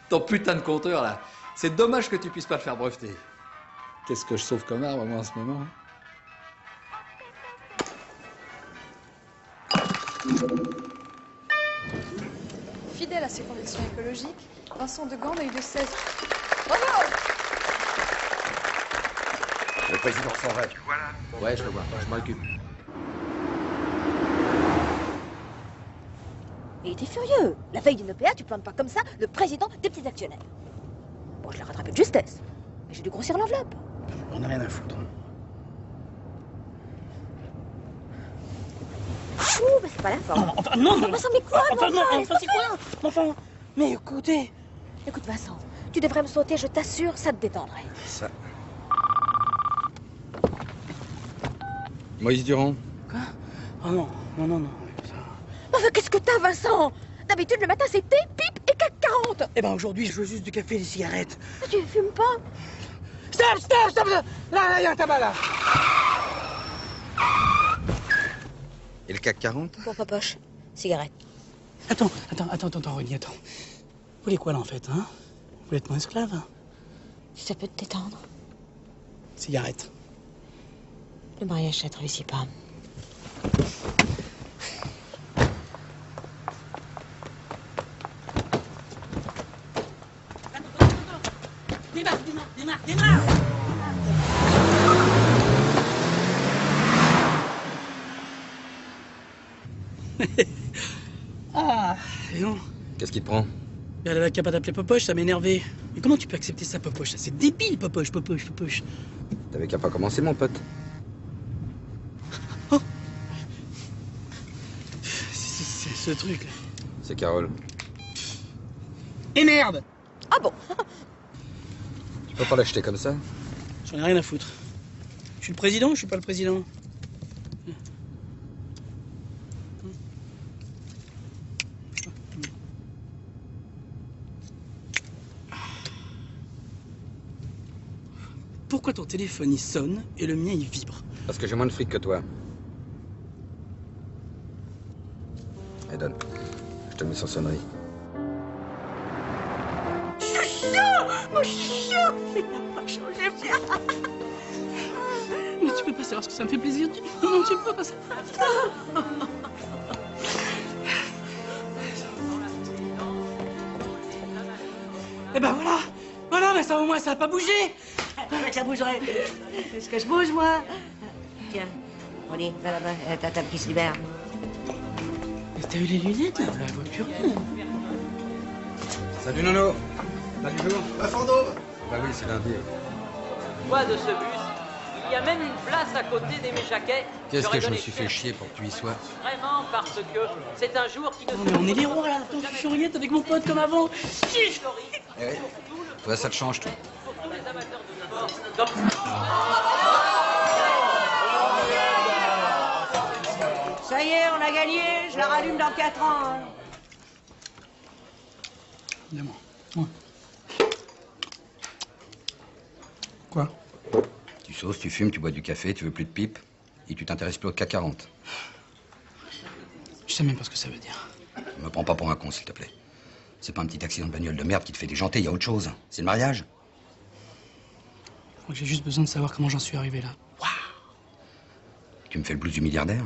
Ton putain de compteur, là, c'est dommage que tu puisses pas le faire breveter. Qu'est-ce que je sauve comme arbre, moi, en ce moment? Fidèle à ses convictions écologiques, Vincent de Gand a eu de 16. Le président s'en va. Ouais, je le vois, je m'en occupe. Mais il était furieux. La veille d'une OPA, tu plantes pas comme ça le président des petits actionnaires. Bon, je l'ai rattrapé de justesse. Mais j'ai dû grossir l'enveloppe. On n'a rien à foutre. Ouh, mais c'est pas la forme. Non, enfin, non, Vincent, mais quoi? Enfin, non, Enfin, enfin, c'est quoi? Enfin, mais écoutez. Écoute, Vincent, tu devrais me sauter, je t'assure, ça te détendrait. Ça. Moïse Durand. Quoi? Oh non, non, non, non. Enfin, qu'est-ce que t'as, Vincent? D'habitude, le matin, c'est thé, pipe et CAC 40. Eh ben, aujourd'hui, je veux juste du café et des cigarettes. Ah, tu fumes pas? Stop, stop, stop! Là, il y a un tabac, là. Et le CAC 40? Bon, poche, cigarette. Attends, René, attends. Vous voulez quoi, là, en fait, hein? Vous voulez être mon esclave? Si ça peut te détendre. Cigarette. Le mariage, ça te réussit pas. Démarre! Ah, et non. Qu'est-ce qui te prend? Elle avait qu'à pas t'appeler Popoche, ça m'a énervé. Mais comment tu peux accepter ça, Popoche? Ça, c'est débile, Popoche. T'avais qu'à pas commencer, mon pote. Oh. C'est ce truc, là. C'est Carole. Et merde! Ah bon? Tu peux pas l'acheter comme ça? J'en ai rien à foutre. Je suis le président ou je suis pas le président? Pourquoi ton téléphone il sonne et le mien il vibre? Parce que j'ai moins de fric que toi. Et donne. Je te mets sur sonnerie. Chouchou! Mon chouchou! Il n'a pas changé, bien. Mais tu peux pas savoir ce que ça me fait plaisir. Non, tu peux pas savoir. Eh ben voilà. Voilà, mais ça au moins ça a pas bougé. Ça bougerait. Est-ce que je bouge, moi? Tiens, Rolly, va là-bas, ta table qui se libère. Mais t'as eu les lunettes, là? On la voit plus rien. Salut, Nono. Salut, jour. Bah, Fando. Bah oui, c'est lundi. Poids de ce bus, il y a même une place à côté d'Aimé Jacquet. Qu'est-ce J'aurais que je me donné suis fait chier pour que tu y sois? Vraiment parce que c'est un jour qui ne... Non, mais on est les rois, là. Attends, je suis rien avec mon pote comme avant. Chiche. Eh oui. Toi, ça te change, toi. Ça y est, on a gagné. Je la rallume dans 4 ans. Hein. Évidemment. Ouais. Quoi? Tu sauces, tu fumes, tu bois du café, tu veux plus de pipe, et tu t'intéresses plus au CAC 40. Je sais même pas ce que ça veut dire. Me prends pas pour un con, s'il te plaît. C'est pas un petit accident de bagnole de merde qui te fait déjanter, il y a autre chose. C'est le mariage. Je crois que j'ai juste besoin de savoir comment j'en suis arrivé là. Tu me fais le blues du milliardaire?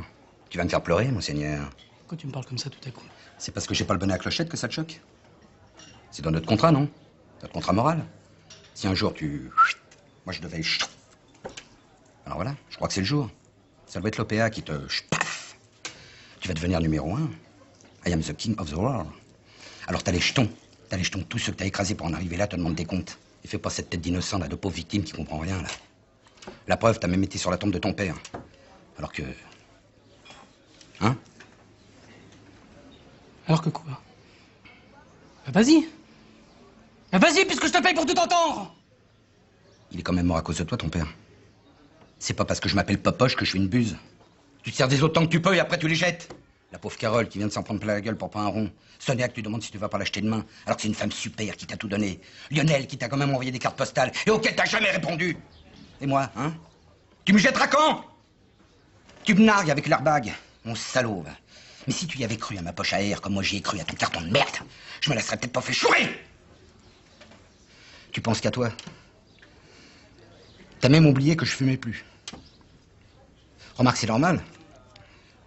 Tu vas me faire pleurer, monseigneur? Pourquoi tu me parles comme ça tout à coup? C'est parce que j'ai pas le bonnet à clochette que ça te choque? C'est dans notre contrat, non? Notre contrat moral. Si un jour tu... Moi, je devais... Alors voilà, je crois que c'est le jour. Ça doit être l'OPA qui te... Paf! Tu vas devenir numéro 1. I am the king of the world. Alors t'as les jetons. T'as les jetons de tous ceux que t'as écrasés pour en arriver là, te demandent des comptes. Et fais pas cette tête d'innocent, là, de pauvre victime qui comprend rien, là. La preuve, t'as même été sur la tombe de ton père. Alors que... Hein? Alors que quoi? Bah vas-y. Bah vas-y, puisque je te paye pour tout entendre. Il est quand même mort à cause de toi, ton père. C'est pas parce que je m'appelle Popoche que je suis une buse. Tu te sers des autres tant que tu peux et après tu les jettes. La pauvre Carole qui vient de s'en prendre plein la gueule pour pas un rond. Sonia que tu demandes si tu vas pas l'acheter demain, alors que c'est une femme super qui t'a tout donné. Lionel qui t'a quand même envoyé des cartes postales et auquel t'as jamais répondu. Et moi, hein? Tu me jetteras quand? Tu me nargues avec l'airbag, mon salaud. Va. Mais si tu y avais cru à ma poche à air comme moi j'y ai cru à ton carton de merde, je me la serais peut-être pas fait chourer. Tu penses qu'à toi? T'as même oublié que je fumais plus. Remarque, c'est normal.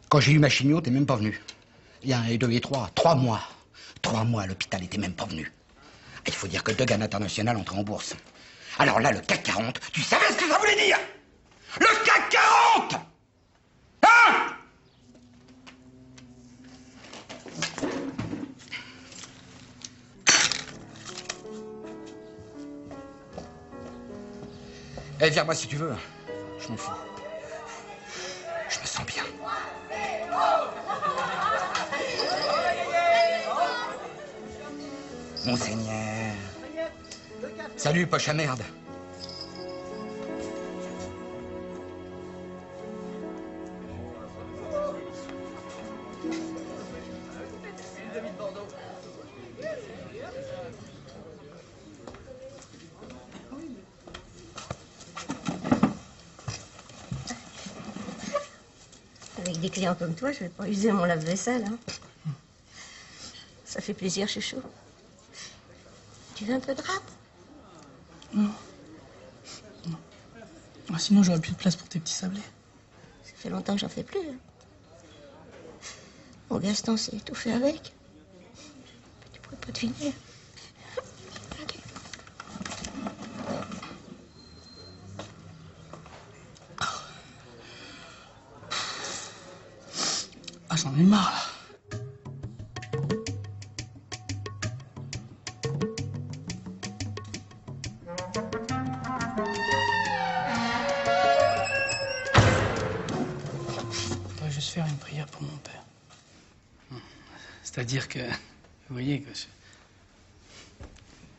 Quand j'ai eu ma chimio, t'es même pas venu. Il y a 1 et 2 et 3. 3 mois. 3 mois à l'hôpital et t'es même pas venu. Il faut dire que Dogan International entrait en bourse. Alors là, le CAC 40, tu savais ce que ça voulait dire? Le CAC 40! Hein? Eh, viens-moi si tu veux. Je m'en fous. Je me sens bien. Monseigneur. Salut, poche à merde. Avec des clients comme toi, je vais pas user mon lave-vaisselle. Hein. Ça fait plaisir, chouchou. Tu veux un peu de rap? Non. Non. Ah, sinon, j'aurais plus de place pour tes petits sablés. Ça fait longtemps que j'en fais plus. Hein. Bon, Gaston s'est tout fait avec. Tu pourrais pas te finir. Ah, j'en ai marre, là. Je voudrais juste faire une prière pour mon père. C'est-à-dire que, vous voyez, que je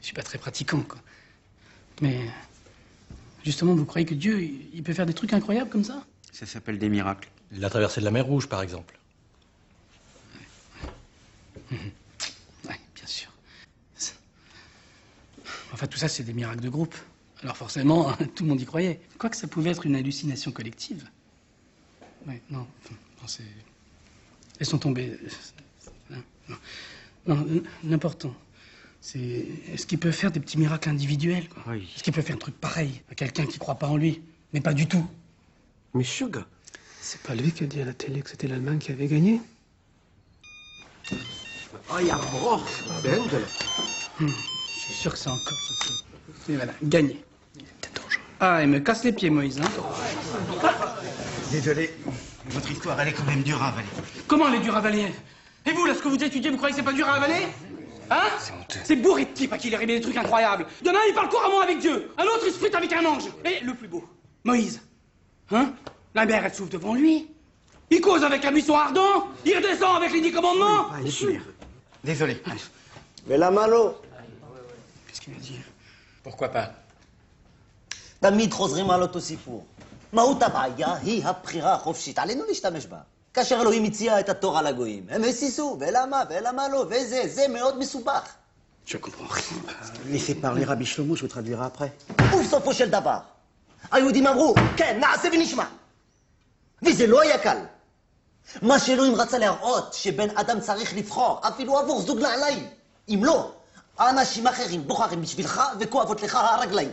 suis pas très pratiquant, quoi. Mais, justement, vous croyez que Dieu, il peut faire des trucs incroyables comme ça? Ça s'appelle des miracles. La traversée de la mer Rouge, par exemple. Oui, bien sûr. Enfin, tout ça, c'est des miracles de groupe. Alors forcément, tout le monde y croyait. Quoique ça pouvait être une hallucination collective. Oui, non, c'est... Laissons tomber. Non, l'important, c'est est-ce qu'il peut faire des petits miracles individuels, quoi. Oui. Est-ce qu'il peut faire un truc pareil à quelqu'un qui croit pas en lui, mais pas du tout. Mais Sugar, c'est pas lui qui a dit à la télé que c'était l'Allemagne qui avait gagné? Oh, il y a Bendel. Je suis sûr que c'est encore ça. Et voilà, gagné. Ah, il me casse les pieds, Moïse, hein. Désolé, votre histoire, elle est quand même dure à avaler. Comment elle est dure à avaler? Et vous, là, ce que vous étudiez, vous croyez que c'est pas dur à avaler? Hein? C'est honteux. C'est bourré de type à qui il est arrivé des trucs incroyables. Demain, il parle couramment avec Dieu. Un autre, il se frite avec un ange. Et le plus beau, Moïse. Hein? La mer, elle s'ouvre devant lui. Il cause avec un buisson ardent. Il redescend avec les 10 commandements. Désolé. Mais la mano. Qu'est-ce qu'il va dire? Pourquoi pas? תמיד חוזרים על אותו סיפור. מהות הבעיה היא הבחירה החופשית. עלינו להשתמש בה. כאשר אלוהים הציע את התורה לגויים, הם הסיסו, ולמה לא, זה מאוד מסובך. Je comprends rien. Laissez parler Rabbi Shlomo, je vous traduirai après. ובסופו של דבר, היהודים אמרו, כן, נעשה ונשמע. וזה לא היה קל. מה שאלוהים רצה להראות, שבן אדם צריך לבחור, אפילו עבור זוג נעליים. אם לא, אנשים אחרים בוחרים בשבילך וכואבות לך הרגליים.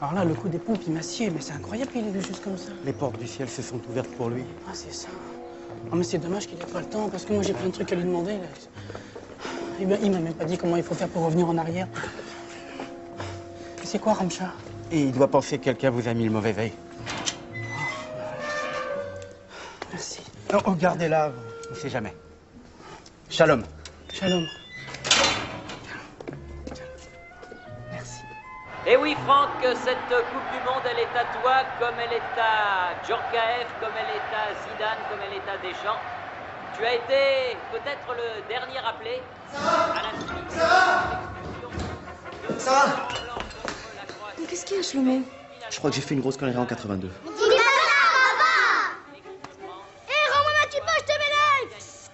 Alors là, le coup des pompes, il m'a scié, mais c'est incroyable qu'il ait vu juste comme ça. Les portes du ciel se sont ouvertes pour lui. Ah, c'est ça. Oh, mais c'est dommage qu'il ait pas le temps, parce que moi, j'ai plein de trucs à lui demander, là. Eh bien, il m'a même pas dit comment il faut faire pour revenir en arrière. C'est quoi, Ramcha? Et il doit penser que quelqu'un vous a mis le mauvais veille. Merci. Oh, gardez-la, on ne sait jamais. Shalom. Shalom. Et oui, Franck, cette Coupe du Monde, elle est à toi, comme elle est à Djorkaeff, comme elle est à Zidane, comme elle est à Deschamps. Tu as été peut-être le dernier appelé à la suite. Ça va? Mais qu'est-ce qu'il y a, Shlomo? Je crois que j'ai fait une grosse connerie en 82. Dis pas ça, papa! Hé, rends-moi ma kippa, je te mets l'ex!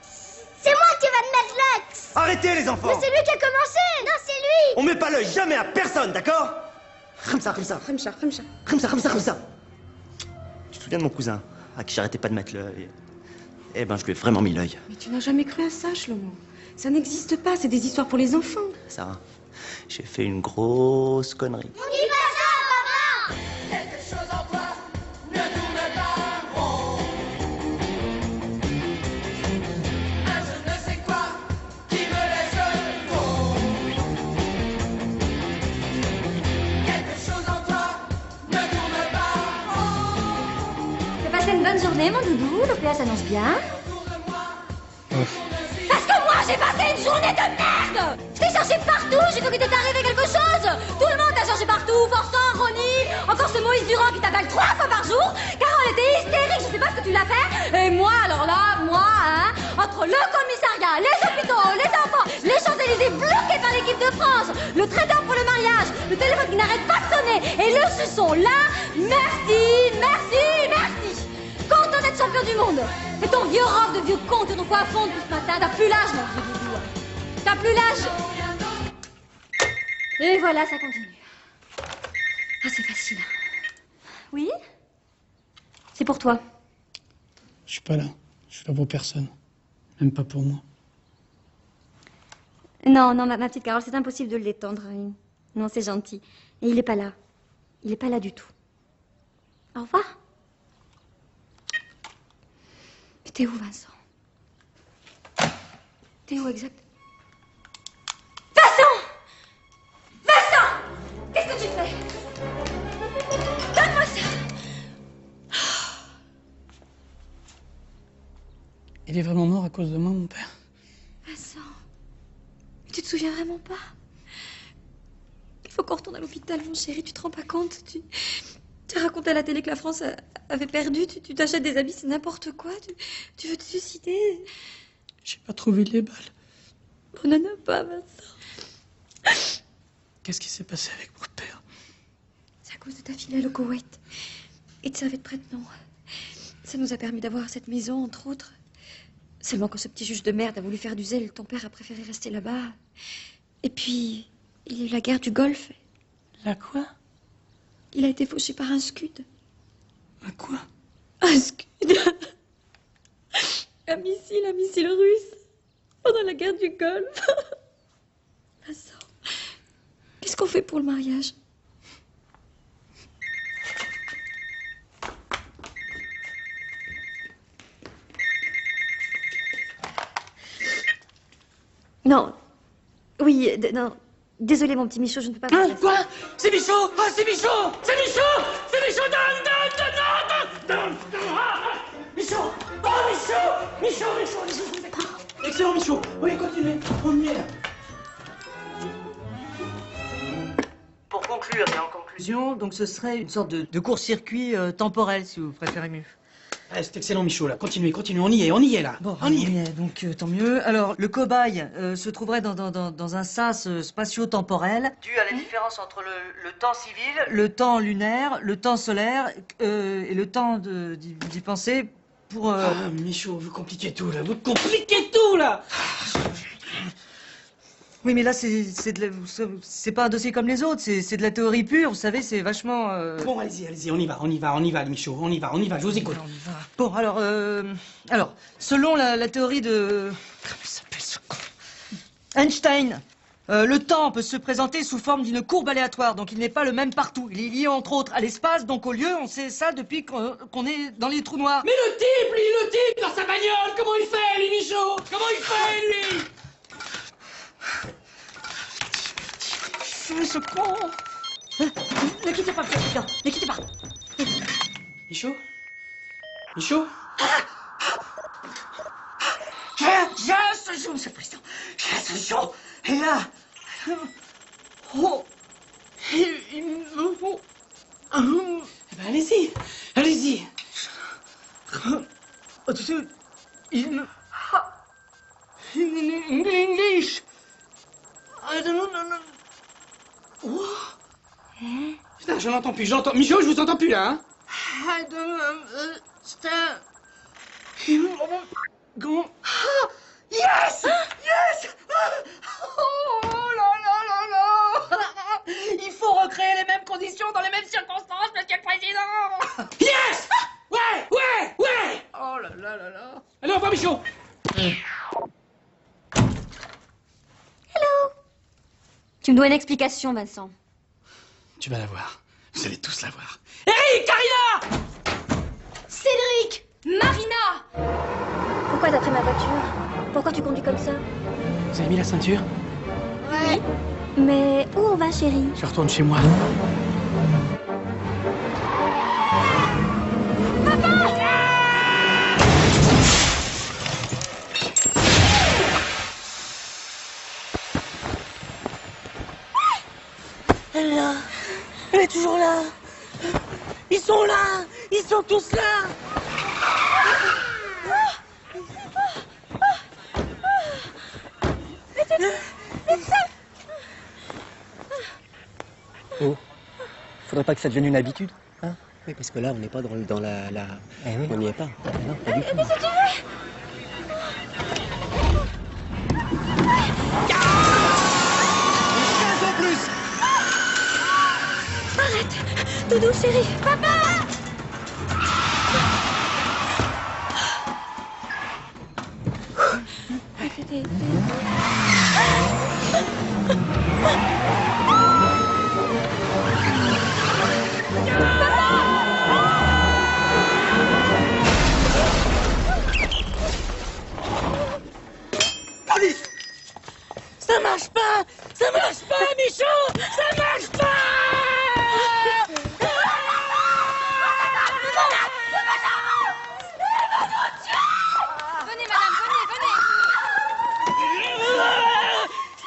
C'est moi qui va te mettre l'ex! Arrêtez les enfants! Mais c'est lui qui a commencé! Non, c'est lui! On met pas l'œil jamais à personne, d'accord? Khamsa. Tu te souviens de mon cousin, à qui j'arrêtais pas de mettre l'œil? Eh ben, je lui ai vraiment mis l'œil. Mais tu n'as jamais cru à ça, Shlomo. Ça n'existe pas, c'est des histoires pour les enfants. Sarah, j'ai fait une grosse connerie. On dit pas ça, papa! Quelque chose en toi ne tourne pas rond. Un je ne sais quoi qui me laisse con. Quelque chose en toi ne tourne pas rond. T'as passé une bonne journée, mon doudou? L'OPA s'annonce bien. Parce que moi, j'ai passé une journée de merde! Je t'ai cherché partout, j'ai cru que t'était arrivé quelque chose! Tout le monde t'a cherché partout, Forçant, Ronnie, encore ce Moïse Durand qui t'appelle 3 fois par jour! Carole était hystérique, je sais pas ce que tu l'as fait! Et moi, alors là, hein, entre le commissariat, les hôpitaux, les enfants, les Champs-Élysées bloqués par l'équipe de France, le traiteur pour le mariage, le téléphone qui n'arrête pas de sonner, et le suçon là, merci! Content d'être champion du monde! Et ton vieux robe de vieux con que ton quoi à fond depuis ce matin, t'as plus l'âge, mon vieux doudou. T'as plus l'âge. Et voilà, ça continue. Ah, c'est facile. Oui? C'est pour toi. Je suis pas là. Je suis là pour personne. Même pas pour moi. Non, ma petite Carole, c'est impossible de l'étendre. Non, c'est gentil. Et il est pas là. Il est pas là du tout. Au revoir. Mais t'es où, Vincent? T'es où exact? Vincent! Qu'est-ce que tu fais? Donne-moi ça! Il est vraiment mort à cause de moi, mon père? Vincent, mais tu te souviens vraiment pas? Il faut qu'on retourne à l'hôpital, mon chéri, tu te rends pas compte? Tu as raconté à la télé que la France avait perdu, tu t'achètes des habits, c'est n'importe quoi, tu veux te suicider? J'ai pas trouvé les balles. On n'en a pas, Vincent. Qu'est-ce qui s'est passé avec mon père? C'est à cause de ta filiale au Koweït et de sa vête prête-nom. Ça nous a permis d'avoir cette maison, entre autres. Seulement quand ce petit juge de merde a voulu faire du zèle, ton père a préféré rester là-bas. Et puis, il y a eu la guerre du Golfe. La quoi? Il a été fauché par un scud. Un quoi? Un scud. Un missile russe. Pendant la guerre du Golfe. Vincent, qu'est-ce qu'on fait pour le mariage? Non. Oui, non. Désolé, mon petit Michaud, je ne peux pas... Hein? Quoi? C'est Michaud! Ah, c'est Michaud! C'est Michaud! C'est Michaud! Donne! Michaud! Oh, Michaud! Excellent, Michaud! Oui, continuez, on y est là. Pour conclure et en conclusion, donc ce serait une sorte de court-circuit temporel, si vous préférez mieux. Ah, c'est excellent, Michaud, là. Continuez, on y est là. Bon, on y est, donc tant mieux. Alors, le cobaye se trouverait dans un sas spatio-temporel dû à la différence entre le temps civil, le temps lunaire, le temps solaire et le temps d'y penser pour... Ah, Michaud, vous compliquez tout, là. Vous compliquez tout, là. Oui, mais là, c'est pas un dossier comme les autres, c'est de la théorie pure, vous savez, c'est vachement... Bon, allez-y, on y va, Michaud, on y va, je vous écoute. Bon, alors, selon la théorie de... Comment il s'appelle ce con? Einstein, le temps peut se présenter sous forme d'une courbe aléatoire, donc il n'est pas le même partout. Il est lié, entre autres, à l'espace, donc au lieu, on sait ça depuis qu'on est dans les trous noirs. Mais le type, dans sa bagnole, comment il fait, lui, Michaud? Comment il fait, lui? Ce con. Ne quittez pas, Pierre, ne quittez pas. Michaud? Monsieur J'ai un solution, monsieur le président. J'ai un solution. Et là... Oh... Il me faut... Eh ben, allez-y. Oh, tu sais... English. I don't know. Oh. Putain, je n'entends plus, Michaud, je vous entends plus, là, hein? I don't understand. Go. Yes! Yes! Oh là! Il faut recréer les mêmes conditions dans les mêmes circonstances, monsieur le président! Yes! Ouais! Oh là! Allez, au revoir, Michaud! Hello! Tu me dois une explication, Vincent. Tu vas la voir. Vous allez tous la voir. Eric, Karina! Cédric! Marina! Pourquoi t'as pris ma voiture? Pourquoi tu conduis comme ça? Vous avez mis la ceinture? Ouais. Mais où on va, chérie? Je retourne chez moi. Elle est là. Elle est toujours là. Ils sont là. Ils sont tous là. Oh, faudrait pas que ça devienne une habitude, hein? Oui, parce que là, on n'est pas dans la... Eh oui. On n'y est pas. Non, pas du tout. Mais si tu veux! 15 en plus! Arrête! Doudou, chérie! Papa! Police! Ça marche pas! Ça marche pas, Michaud! Ça marche pas! Venez, madame, venez!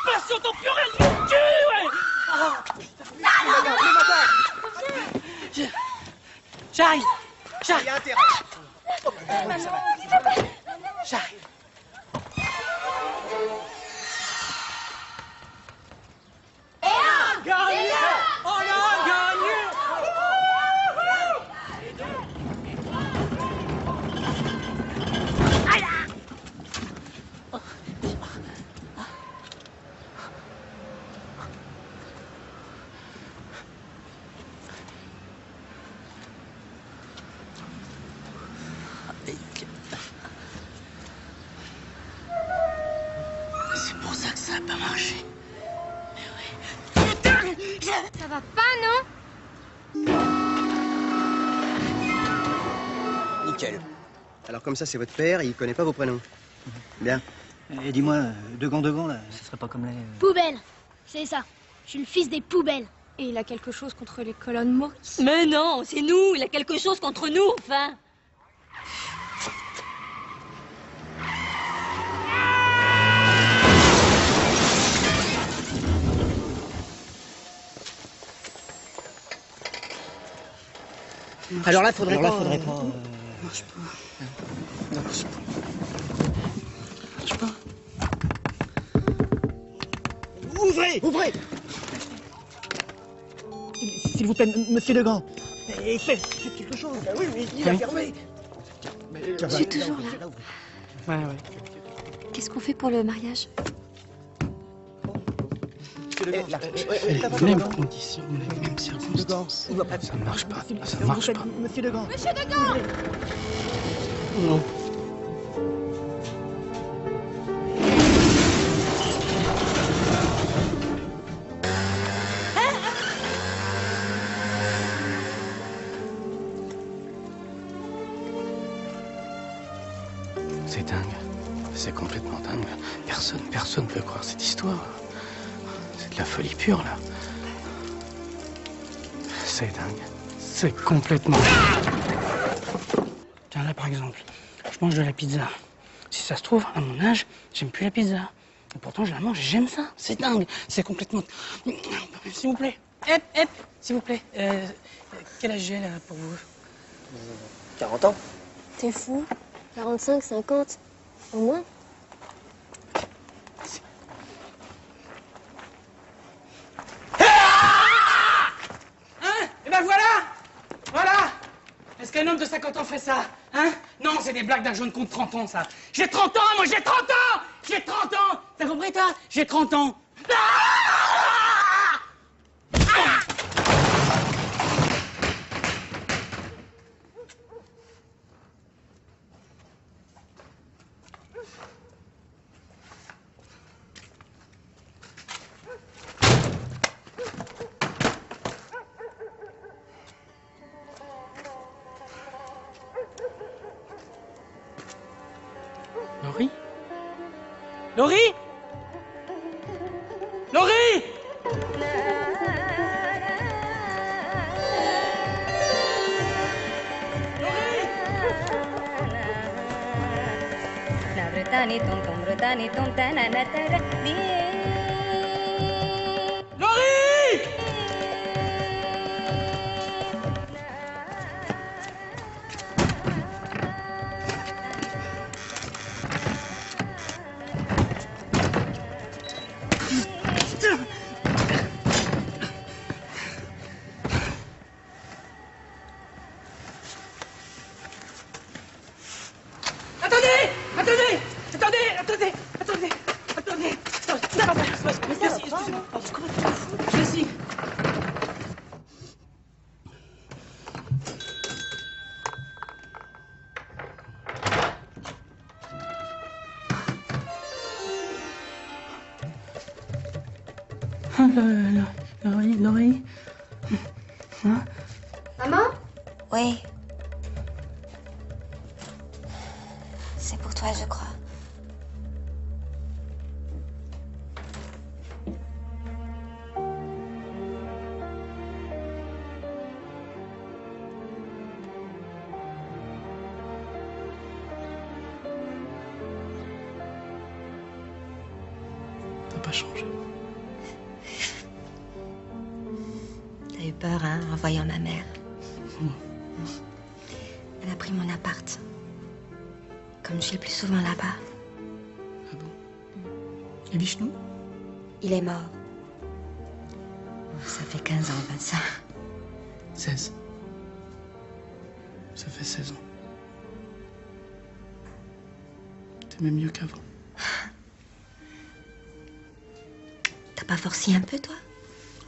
Passion ton purée de mon cul, ouais! J'arrive! Il y a intérêt. J'arrive! Gagné! On a gagné! pas marché. Ça va pas, non? Nickel. Alors comme ça, c'est votre père et il connaît pas vos prénoms. Bien. Et dis-moi, de gants, là, ce serait pas comme les... Poubelle. C'est ça. Je suis le fils des poubelles. Et il a quelque chose contre les colonnes Maurice? Mais non, c'est nous. Il a quelque chose contre nous, enfin. Alors là, faudrait pas... Marche pas. Marche pas. Marche pas. Ouvrez! Ouvrez! S'il vous plaît, monsieur Legrand. Faites quelque chose. Oui, mais il a fermé. Je suis toujours là. Ouais. Qu'est-ce qu'on fait pour le mariage? Les mêmes conditions, les mêmes circonstances. Ça ne marche pas. Ça ne marche pas. Monsieur Legrand. Monsieur Legrand! Non. C'est dingue. C'est complètement dingue. Personne ne peut croire cette histoire. C'est de la folie pure, là. C'est dingue. C'est complètement dingue. Tiens, là, par exemple, je mange de la pizza. Si ça se trouve, à mon âge, j'aime plus la pizza. Et pourtant, je la mange et j'aime ça. C'est dingue. C'est complètement... S'il vous plaît. Hep, s'il vous plaît. Quel âge j'ai, là, pour vous? 40 ans. T'es fou? 45, 50, au moins. Hein? Et ben voilà. Est-ce qu'un homme de 50 ans fait ça? Hein? Non, c'est des blagues d'un jeune con de 30 ans, ça. J'ai 30 ans, moi, j'ai 30 ans! J'ai 30 ans! T'as compris, toi? J'ai 30 ans. Laurie? Laurie? Laurie? Laurie? Jessie. Laurie. Hein? Maman? Oui. C'est pour toi, je crois. T'as pas changé. T'as eu peur, hein, en voyant ma mère. Elle a pris mon appart. Comme je suis le plus souvent là-bas. Ah bon? Et Vishnu? Il est mort. Ça fait 15 ans, Vincent. 16. Ça fait 16 ans. T'aimais mieux qu'avant. T'as pas forcé un peu, toi?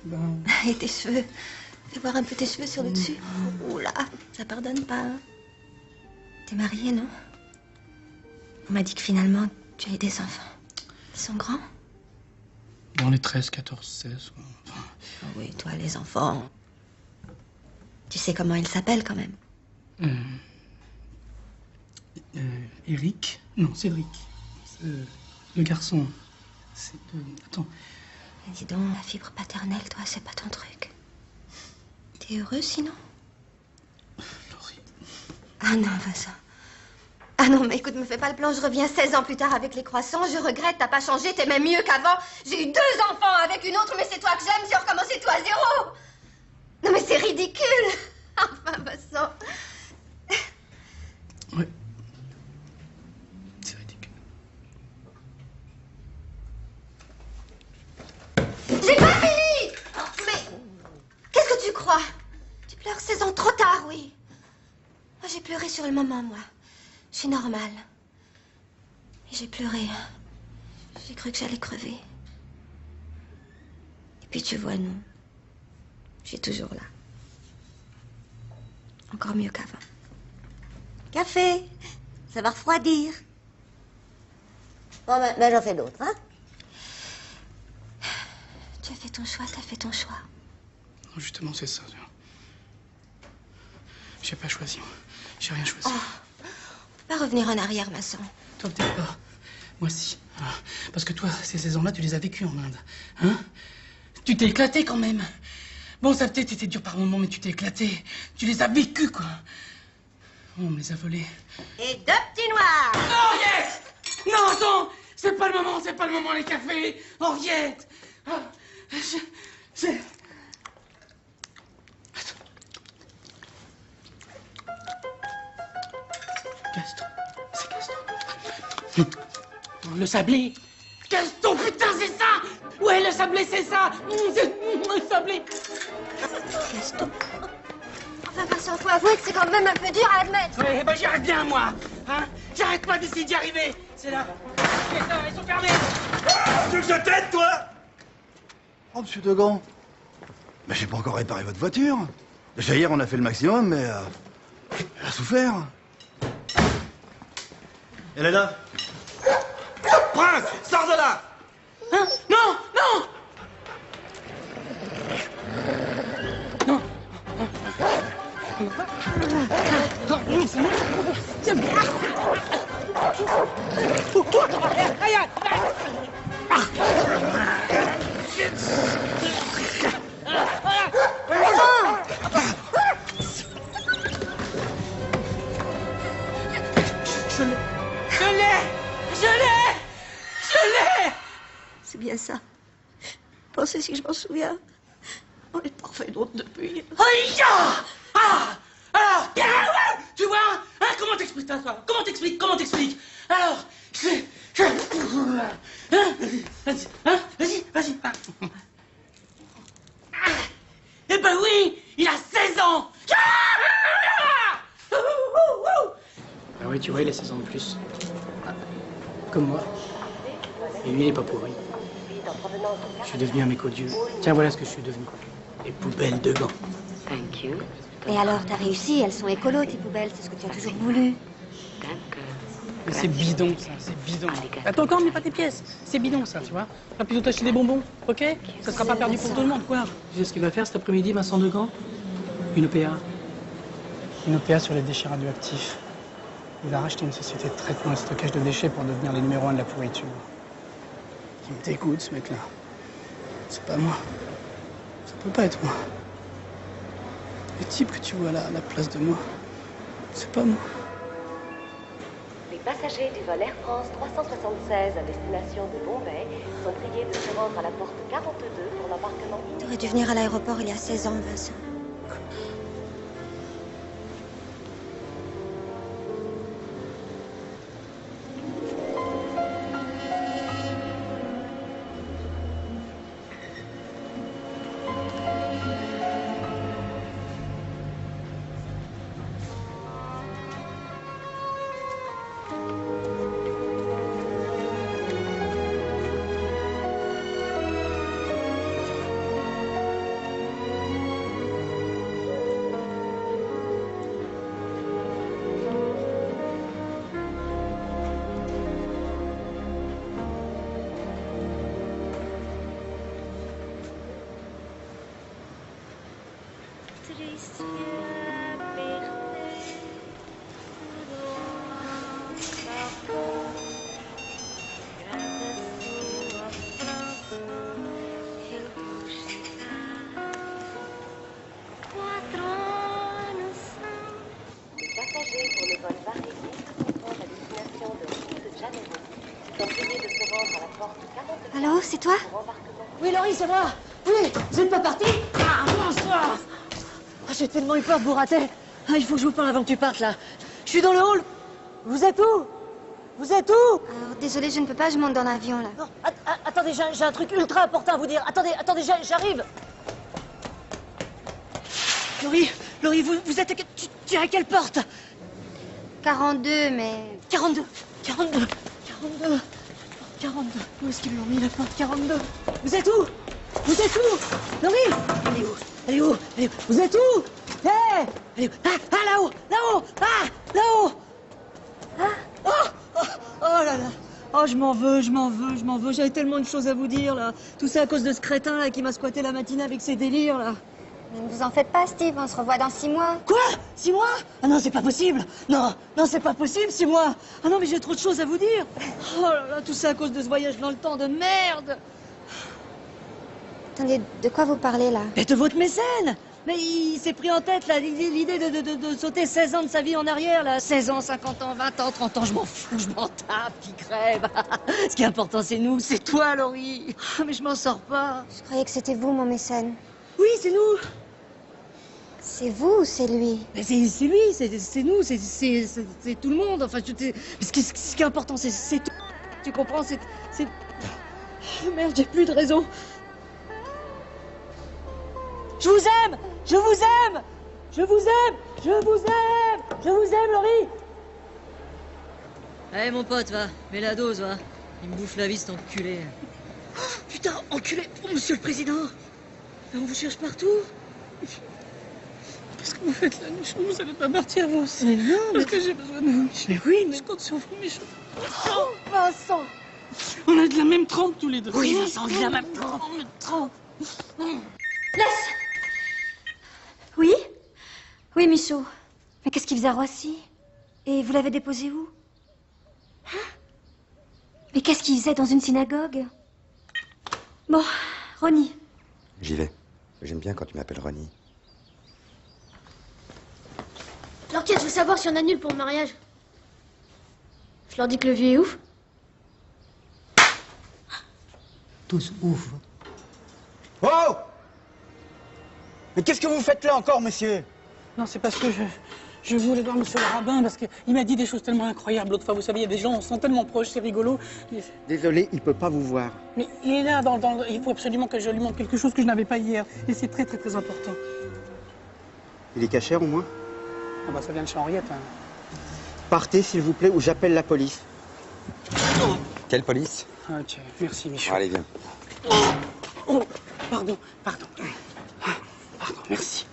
Ben... Et tes cheveux? Fais voir un peu tes cheveux sur le dessus. Oula, ça pardonne pas, hein? T'es mariée, non? On m'a dit que finalement, tu as des enfants. Ils sont grands? Dans les 13, 14, 16. Enfin... Oh oui, toi, les enfants. Tu sais comment il s'appelle quand même? Eric? Non, Cédric. Le garçon. C'est... Attends. Dis donc, la fibre paternelle, toi, c'est pas ton truc. T'es heureux sinon? Laurie. Ah non, Vincent. Ah non, mais écoute, me fais pas le plan, je reviens 16 ans plus tard avec les croissants, je regrette, t'as pas changé, t'es même mieux qu'avant. J'ai eu 2 enfants avec une autre, mais c'est toi que j'aime, j'ai recommencé tout à 0. Non mais c'est ridicule. Enfin, Vincent. Ouais. C'est ridicule. J'ai pas fini. Mais qu'est-ce que tu crois? Tu pleures 16 ans trop tard, oui. Moi, j'ai pleuré sur le moment, moi. Je suis normale. Et j'ai pleuré. J'ai cru que j'allais crever. Et puis tu vois, nous, je suis toujours là. Encore mieux qu'avant. Café, ça va refroidir. Bon, ben j'en fais d'autres, hein? Tu as fait ton choix, t'as fait ton choix. Non, justement, c'est ça. J'ai pas choisi. J'ai rien choisi. Oh. Pas revenir en arrière, Vincent. Toi, peut-être pas. Moi, si. Parce que toi, ces 16 ans-là, tu les as vécus en Inde. Hein? Tu t'es éclaté quand même. Bon, ça peut-être été dur par moments, mais tu t'es éclaté. Tu les as vécus, quoi. Oh, on me les a volés. Et 2 petits noirs. Henriette! Non, attends! C'est pas le moment, les cafés! Henriette! C'est... Gaston. C'est Gaston. Le sablé. Gaston, putain, c'est ça! Ouais, le sablé, c'est ça! C'est le sablé! Gaston. Enfin, Vincent, faut avouer que c'est quand même un peu dur à admettre. Ouais, ben j'y arrive bien, moi! Hein? J'arrête pas d'essayer d'y arriver! C'est là! Ils sont fermés! Tu veux que je t'aide, toi? Oh, monsieur Degan. Mais j'ai pas encore réparé votre voiture. Déjà hier, on a fait le maximum, mais... elle a souffert. Elena. Prince, sors de là! Hein? Non! Non! Non! C'est bon! C'est bien ça. Pensez si je m'en souviens. On est parfait d'autres depuis. Aïe! Ah! Alors, tu vois? Hein, comment t'expliques ça, toi? Comment t'expliques? Alors, vas-y, hein? Vas-y. Eh ben oui, il a 16 ans! Ah oui, tu vois, il a 16 ans de plus. Comme moi. Et lui, il est pas pourri. Je suis devenu un mec odieux. Tiens, voilà ce que je suis devenu. Les poubelles de gants. Thank you. Et alors, t'as réussi, elles sont écolo, tes poubelles, c'est ce que tu as toujours voulu. Mais c'est bidon, ça, c'est bidon. Attends, encore, mets pas tes pièces. C'est bidon, ça, tu vois. Tu vas plutôt t'acheter des bonbons, ok? Ça sera pas perdu pour tout le monde, quoi. Tu sais ce qu'il va faire cet après-midi, Vincent Degan? Une OPA. Une OPA sur les déchets radioactifs. Il va racheter une société de traitement et de stockage de déchets pour devenir les numéros 1 de la pourriture. Il me dégoûte, ce mec-là. C'est pas moi. Ça peut pas être moi. Le type que tu vois là, à la place de moi, c'est pas moi. Les passagers du vol Air France 376 à destination de Bombay sont priés de se rendre à la porte 42 pour l'embarquement. T'aurais dû venir à l'aéroport il y a 16 ans, Vincent. Allô, c'est toi? Oui, Laurie, c'est moi. Oui, vous n'êtes pas parti? Ah, bonsoir. Ah, j'ai tellement eu peur de vous rater. Ah, il faut que je vous parle avant que tu partes, là. Je suis dans le hall. Vous êtes où? Vous êtes où? Alors, désolée, je ne peux pas, je monte dans l'avion, là. Non, attendez, j'ai un truc ultra important à vous dire. Attendez, j'arrive. Laurie, vous êtes... Tu es à quelle porte? 42, mais... 42. Où est-ce qu'ils l'ont mis, la porte 42? Vous êtes où? Laurie? Elle est où? Vous êtes où? Hé! Elle est où? Ah, là-haut! Là-haut! Oh là là! Oh, je m'en veux. J'avais tellement de choses à vous dire, là. Tout ça à cause de ce crétin, là, qui m'a squatté la matinée avec ses délires, là. Mais ne vous en faites pas, Steve, on se revoit dans 6 mois. Quoi? 6 mois? Ah non, c'est pas possible. Non, c'est pas possible, 6 mois. Ah non, mais j'ai trop de choses à vous dire. Oh là là, tout ça à cause de ce voyage dans le temps de merde. Attendez, de quoi vous parlez, là? Mais de votre mécène. Mais il s'est pris en tête, là, l'idée de sauter 16 ans de sa vie en arrière, là. 16 ans, 50 ans, 20 ans, 30 ans, je m'en fous, je m'en tape, il crève. Ce qui est important, c'est nous, c'est toi, Laurie. Ah, mais je m'en sors pas. Je croyais que c'était vous, mon mécène. Oui, c'est nous. C'est vous ou c'est lui? C'est lui, c'est nous, c'est tout le monde. Enfin, ce qui est important, c'est tout. Tu comprends? C'est... Oh, merde, j'ai plus de réseau. Je vous aime, Laurie. Allez, mon pote, va, mets la dose, va. Il me bouffe la vie, cet enculé. Oh, putain, enculé. Oh, monsieur le président. Mais on vous cherche partout. Qu'est-ce que vous faites là, Michou? Vous allez pas partir, vous aussi? Mais non, parce que j'ai besoin de vous, Michou. Mais oui, mais... Je compte sur vous, Michou. Oh, Vincent. On a de la même trempe, tous les deux. Oui, Vincent, de la même trempe. Laisse! Oui? Oui, Michaud. Mais qu'est-ce qu'il faisait à Roissy? Et vous l'avez déposé où? Hein? Mais qu'est-ce qu'il faisait dans une synagogue? Bon, Ronnie. J'y vais. J'aime bien quand tu m'appelles Ronnie. Alors tiens, je veux savoir si on annule pour le mariage. Je leur dis que le vieux est ouf. Tous ouf. Oh! Mais qu'est-ce que vous faites là encore, monsieur? Non, c'est parce que je voulais voir monsieur le rabbin, parce qu'il m'a dit des choses tellement incroyables. L'autre fois, vous savez, il y a des gens, on se sent tellement proches, c'est rigolo. Désolé, il peut pas vous voir. Mais il est là, il faut absolument que je lui montre quelque chose que je n'avais pas hier. Et c'est très, très, très important. Il est cachère, au moins? Ah bah, ça vient de chez Henriette. Hein. Partez, s'il vous plaît, ou j'appelle la police. Quelle police? Ok, merci, Michel. Allez, viens. Oh, pardon. Pardon, merci.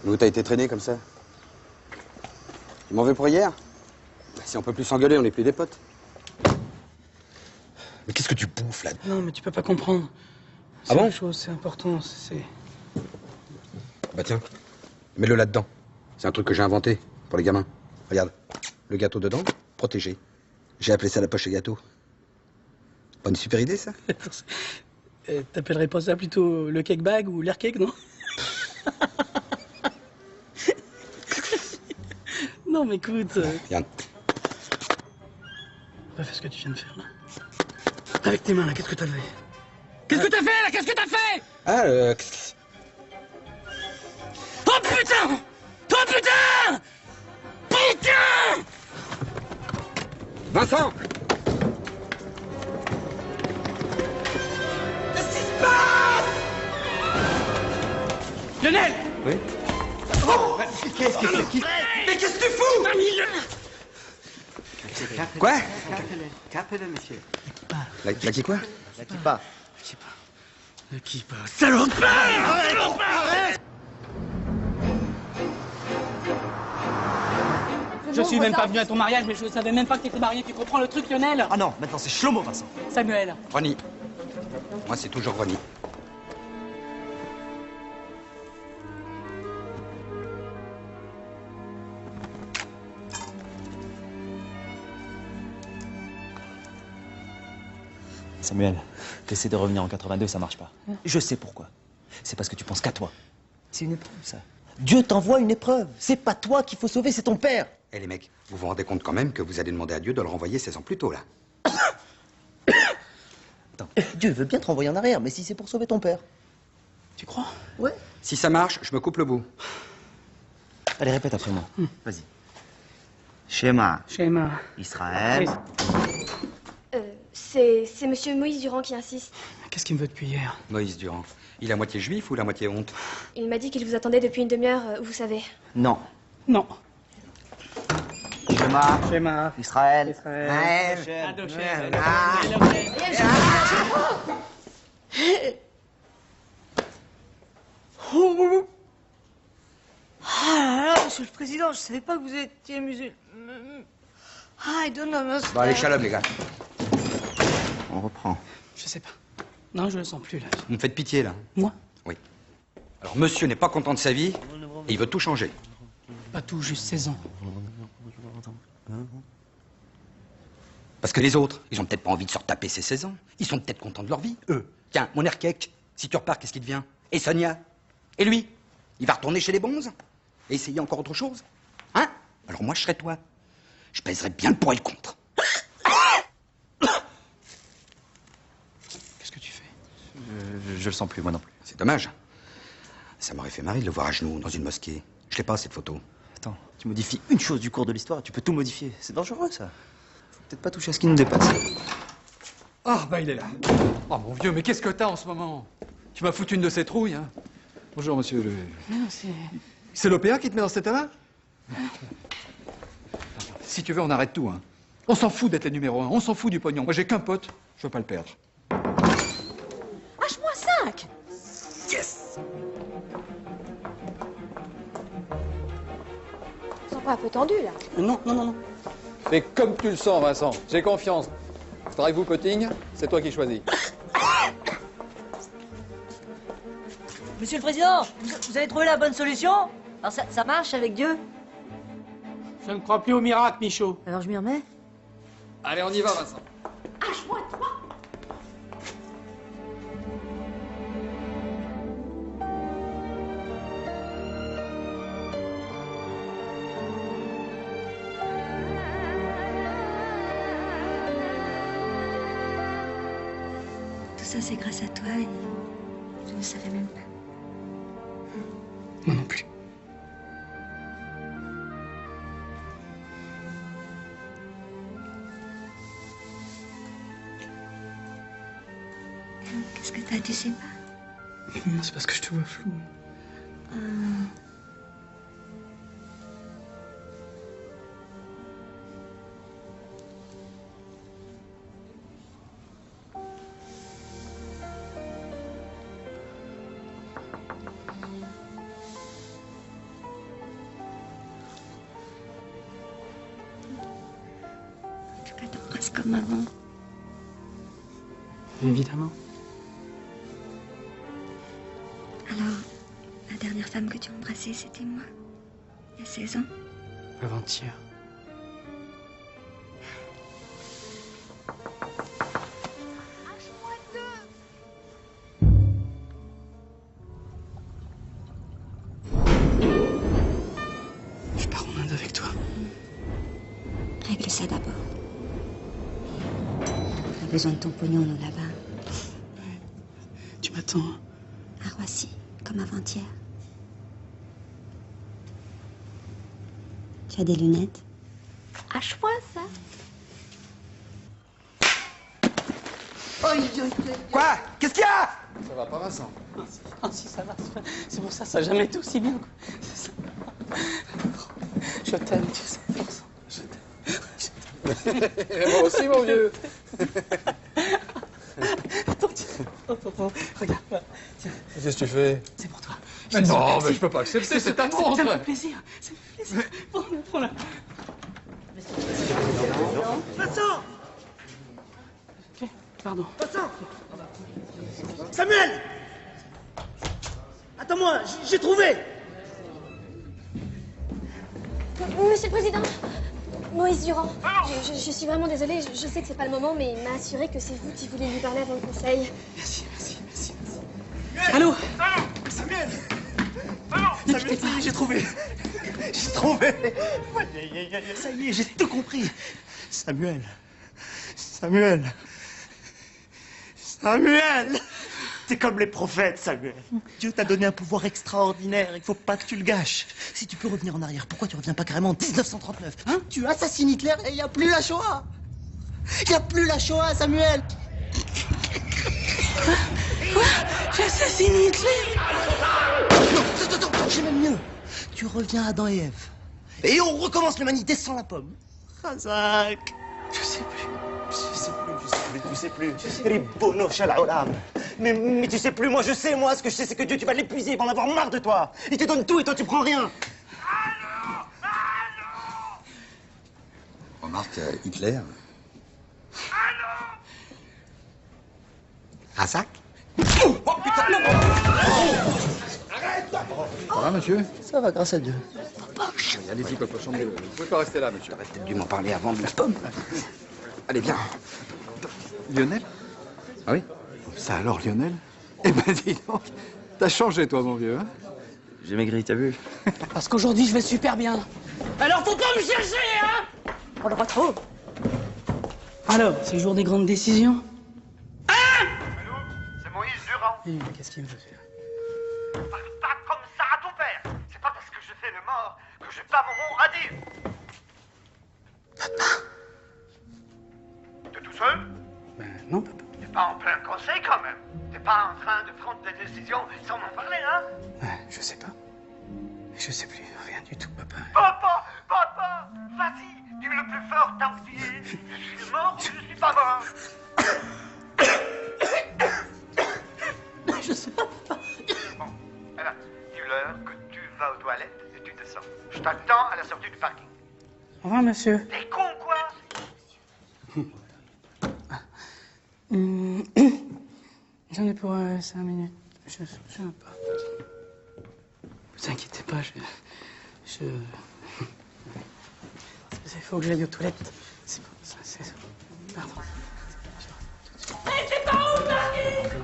Où t'as été traîné comme ça? Tu m'en veux pour hier? Si on peut plus s'engueuler, on n'est plus des potes. Mais qu'est-ce que tu bouffes là? Non, mais tu peux pas comprendre. Ah bon? C'est important, c'est... Bah tiens, mets-le là-dedans. C'est un truc que j'ai inventé pour les gamins. Regarde, le gâteau dedans, protégé. J'ai appelé ça la poche à gâteau. Pas une super idée, ça? T'appellerais pas ça plutôt le cake bag ou l'air cake, non? Non, mais écoute... Regarde. Fais ce que tu viens de faire, là. Avec tes mains, là, qu'est-ce que t'as fait? Qu'est-ce que t'as fait, là? Qu'est-ce que t'as fait? Ah, Oh, putain! Oh, putain! Putain! Vincent! Qu'est-ce qui se passe? Lionel! Oui? Oh! Qu'est-ce que c'est? Mais qu'est-ce que tu fous? Quoi? Capez-le, monsieur. La qui quoi? La kippa. La kippa. Salopard! Salopard! Je suis même pas venu à ton mariage, mais je savais même pas que t'étais marié. Tu comprends le truc, Lionel? Ah non, maintenant c'est Shlomo, Vincent. Samuel. Ronnie. Moi, c'est toujours Ronnie. Samuel, t'essaies de revenir en 82, ça marche pas. Je sais pourquoi. C'est parce que tu penses qu'à toi. C'est une épreuve, ça. Dieu t'envoie une épreuve. C'est pas toi qu'il faut sauver, c'est ton père. Eh les mecs, vous vous rendez compte quand même que vous allez demander à Dieu de le renvoyer 16 ans plus tôt, là. Attends, Dieu veut bien te renvoyer en arrière, mais si c'est pour sauver ton père. Tu crois? Ouais. Si ça marche, je me coupe le bout. Allez, répète après moi. Vas-y. Schéma. Schéma. Israël. C'est monsieur Moïse Durand qui insiste. Qu'est-ce qu'il me veut depuis hier? Moïse Durand. Il est à moitié juif ou la moitié honte? Il m'a dit qu'il vous attendait depuis une demi-heure, vous savez. Non. Non. Schéma. Schéma. Israël. Ah là, monsieur le président, je savais pas que vous étiez musulman. I don't know. Bon, allez, shalom, les gars. On reprend. Je sais pas. Non, je le sens plus, là. Vous me faites pitié, là. Moi? Oui. Alors, monsieur n'est pas content de sa vie, et il veut tout changer. Pas tout, juste 16 ans. Parce que les autres, ils ont peut-être pas envie de se retaper ces 16 ans. Ils sont peut-être contents de leur vie, eux. Tiens, mon Erkek, si tu repars, qu'est-ce qui devient? Et Sonia? Et lui? Il va retourner chez les bonzes? Et essayer encore autre chose? Hein? Alors moi, je serais toi. Je pèserais bien le pour et le contre. Qu'est-ce que tu fais? Je le sens plus, moi non plus. C'est dommage. Ça m'aurait fait marrer de le voir à genoux dans une mosquée. Je l'ai pas, cette photo. Attends, tu modifies une chose du cours de l'histoire, tu peux tout modifier. C'est dangereux, ça. Faut peut-être pas toucher à ce qui nous dépasse. Ah, bah il est là. Oh mon vieux, mais qu'est-ce que t'as en ce moment? Tu m'as foutu une de ces trouilles, hein? Bonjour, monsieur. Non, c'est... C'est l'OPA qui te met dans cet état-là? Si tu veux, on arrête tout, hein. On s'en fout d'être les numéro 1, on s'en fout du pognon. Moi, j'ai qu'un pote, je veux pas le perdre. H-5. Yes! Tu te sens pas un peu tendu, là? Non, non, non, non. Fais comme tu le sens, Vincent. J'ai confiance. Strike-vous, Potting, c'est toi qui choisis. Monsieur le président, vous avez trouvé la bonne solution? Alors ça marche avec Dieu? Je ne crois plus au miracle, Michaud. Alors je m'y remets? Allez, on y va, Vincent. Tout ça, c'est grâce à toi et je ne savais même pas. Moi non plus. Qu'est-ce que t'as, tu sais pas? Non, c'est parce que je te vois flou. En tout cas, t'embrasses comme avant. Évidemment. Alors, la dernière femme que tu as embrassée, c'était moi. Il y a 16 ans. Avant-hier. Je pars en Inde avec toi. Règle ça d'abord. On a besoin de ton pognon, nous, là-bas. Tu m'attends? À Roissy, comme avant-hier. Tu as des lunettes? H-moi, ça. Quoi? Qu'est-ce qu'il y a? Ça va pas, Vincent? Ah si, ça va. C'est pour ça, ça n'a jamais été aussi bien. Quoi. C'est ça. Je t'aime, tu sais, Vincent. Je t'aime. Moi aussi, mon vieux. Attends, regarde. Tiens, Qu'est-ce que tu fais? c'est pour toi. Mais non, mais je peux pas accepter, c'est ta montre. Ça me fait plaisir. Ça me fait plaisir. Prends-la. Vincent! Ok, pardon. Vincent! Samuel! Attends-moi, j'ai trouvé! Monsieur le Président! Moïse Durand, je suis vraiment désolée, je sais que c'est pas le moment, mais il m'a assuré que c'est vous qui voulez lui parler avant le conseil. Merci. Allô Samuel Samuel, ça y est, j'ai trouvé. J'ai trouvé. Ça y est, j'ai tout compris. Samuel. T'es comme les prophètes, Samuel. Dieu t'a donné un pouvoir extraordinaire. Il faut pas que tu le gâches. Si tu peux revenir en arrière, pourquoi tu reviens pas carrément en 1939 hein? Tu assassines Hitler et il n'y a plus la Shoah. Il n'y a plus la Shoah, Samuel. Quoi? J'assassine Hitler? Non, attends, j'ai même mieux. Tu reviens à Adam et Ève. Et on recommence l'humanité sans la pomme. Razak. Je sais plus. Ribono Shal'olam. Mais tu sais plus, moi je sais, ce que je sais c'est que Dieu, tu vas l'épuiser, il va en avoir marre de toi. Il te donne tout et toi tu prends rien. Remarque, Hitler. Razak? Oh putain, non! Ça va, monsieur? Ça va, grâce à Dieu. Allez-y, papa, chambez-le. Vous pouvez pas rester là, monsieur. T'aurais peut-être dû m'en parler avant de la pomme. Allez, viens. Lionel? Ah oui? Ça alors, Lionel? Eh ben, dis donc, t'as changé, toi, mon vieux, hein? J'ai maigri, t'as vu? Parce qu'aujourd'hui, je vais super bien. Alors, faut pas me chercher, hein? On le retrouve. Alors, c'est le jour des grandes décisions? C'est Moïse Durand. Qu'est-ce qu'il me veut faire? Parle pas comme ça à ton père. C'est pas parce que je fais le mort que j'ai pas mon mot à dire. Papa? T'es tout seul? Ben non, papa. T'es pas en plein conseil quand même. T'es pas en train de prendre des décisions sans m'en parler, hein? Ouais, je sais pas. Je sais plus, rien du tout, papa. Papa, vas-y, dis-le le plus fort, tant pis. Je suis mort ou je suis pas mort? Je sais pas, papa. Bon, alors, dis-leur que tu vas aux toilettes et tu descends. Je t'attends à la sortie du parking. Au revoir, monsieur. T'es con, quoi? J'en ai pour 5 minutes. Je sais pas. Vous inquiétez pas, il faut que j'aille aux toilettes. C'est bon, ça, c'est... Pardon. Mais c'est pas où, Marquis?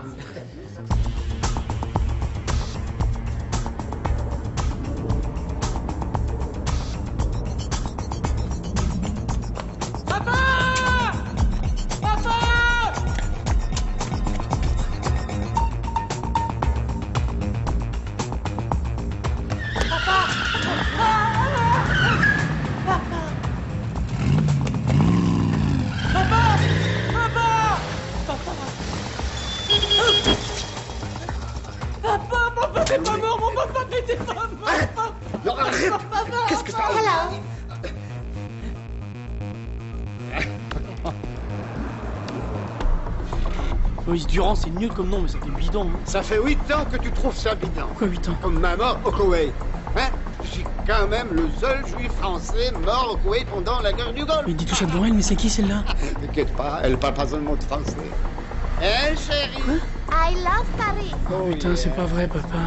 T'es pas mort, mon papa, t'es pas mort. Arrête. Non, arrête. Qu'est-ce que ça a? Moïse Durand, c'est nul comme nom, mais ça fait bidon. Hein. Ça fait 8 ans que tu trouves ça bidon. Quoi, 8 ans? Comme ma mort au Koweït. Hein? Je suis quand même le seul juif français mort au Koweït pendant la guerre du Golfe. Mais dis touche à Borel, mais c'est qui celle-là? T'inquiète pas, elle parle pas un mot de français. Hein, chérie? Quoi? I love Paris. Oh putain, c'est pas vrai, papa.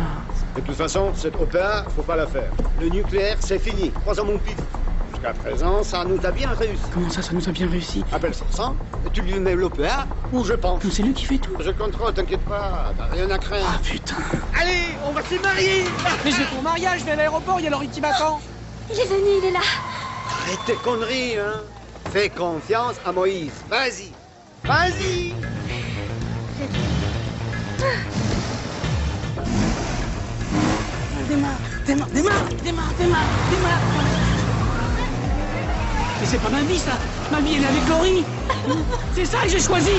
De toute façon, cette opéra, faut pas la faire. Le nucléaire, c'est fini. Crois à mon pif. Jusqu'à présent, ça nous a bien réussi. Comment ça nous a bien réussi? Appelle Sanson, et tu lui mets l'opéra où je pense. C'est lui qui fait tout. Je contrôle, t'inquiète pas, t'as rien à craindre. Ah putain. Allez, on va se marier. Mais je vais pour mariage, je vais à l'aéroport, il y a Laurie qui m'attend. Il est venu, il est là. Arrête tes conneries, hein. Fais confiance à Moïse. Vas-y. Vas-y. Démarre. Mais c'est pas ma vie, ça. Ma vie, elle est avec Laurie. C'est ça que j'ai choisi.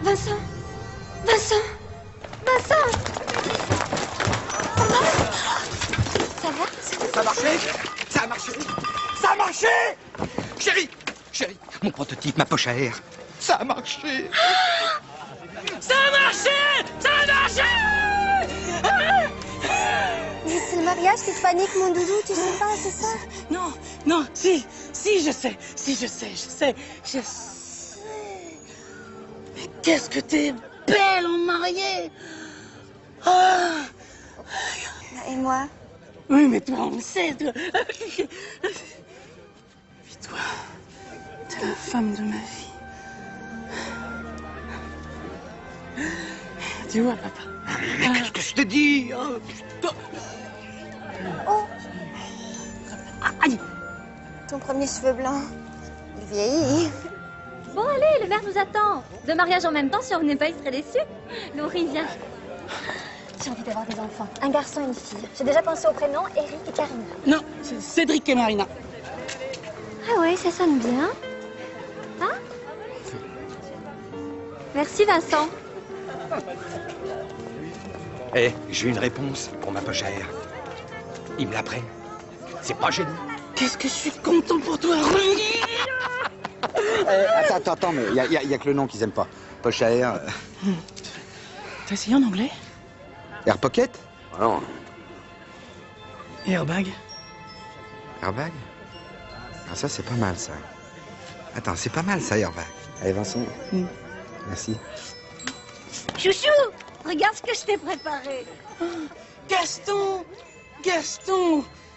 Vincent. Ça va? Ça a marché? Ça a marché? Ça a marché! Chérie, mon prototype, ma poche à air. Ça a marché! Ça a marché! C'est le mariage qui te panique, mon doudou, tu sais pas, c'est ça? Non, si, si, je sais. Si, je sais. Mais qu'est-ce que t'es belle en mariée. Ah. Et moi? Oui, mais toi, on le sait, toi. Puis toi, t'es la femme de ma vie. Tu vois, papa? Mais qu'est-ce que je te dis? Oh, putain. Oh! Aïe! Ton premier cheveu blanc, il vieillit. Bon, allez, le maire nous attend. Deux mariages en même temps, si on venait pas, il serait déçu. Laurie, viens. J'ai envie d'avoir des enfants. Un garçon et une fille. J'ai déjà pensé au prénom Eric et Karina. Non, c'est Cédric et Marina. Ah ouais, ça sonne bien. Hein? Merci, Vincent. Eh, j'ai une réponse pour ma poche à air. Ils me la prennent. C'est pas génial. Qu'est-ce que je suis content pour toi, René. Attends, mais y a que le nom qu'ils aiment pas. Poche à air. T'as essayé en anglais? Air Pocket? Non. Et Airbag? Airbag? Ah, ça, c'est pas mal, ça. Attends, c'est pas mal, ça, Airbag. Allez, Vincent. Merci. Chouchou, regarde ce que je t'ai préparé. Gaston!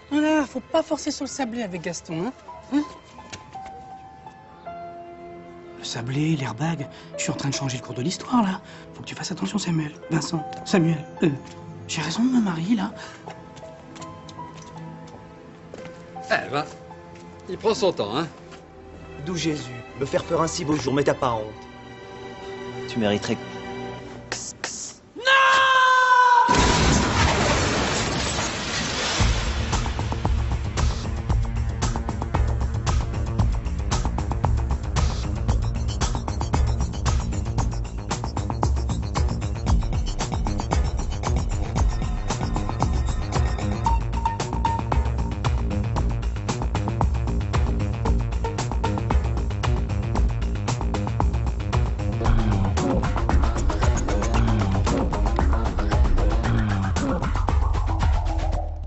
Voilà, faut pas forcer sur le sablé avec Gaston, hein? Le sablé, l'airbag, je suis en train de changer le cours de l'histoire, là. Faut que tu fasses attention, Samuel. Vincent, Samuel, j'ai raison de me marier, là. Eh ben, il prend son temps, hein. D'où Jésus, me faire peur un si beau jour, mais t'as pas honte. Tu mériterais...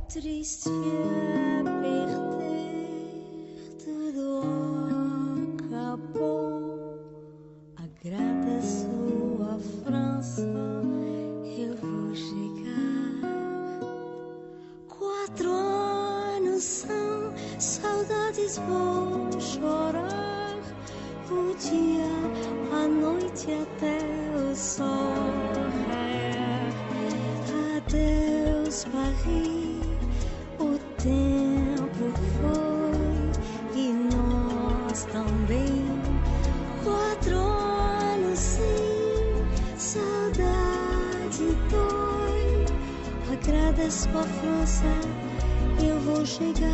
Triste é perder, tudo acabou. Agradeço a França, eu vou chegar. 4 anos são saudades, vou chorar. O dia, a noite até o sol raiar. Adeus, Paris. O tempo foi e nós também. 4 anos sim, saudade dói. Agradeço a França, eu vou chegar.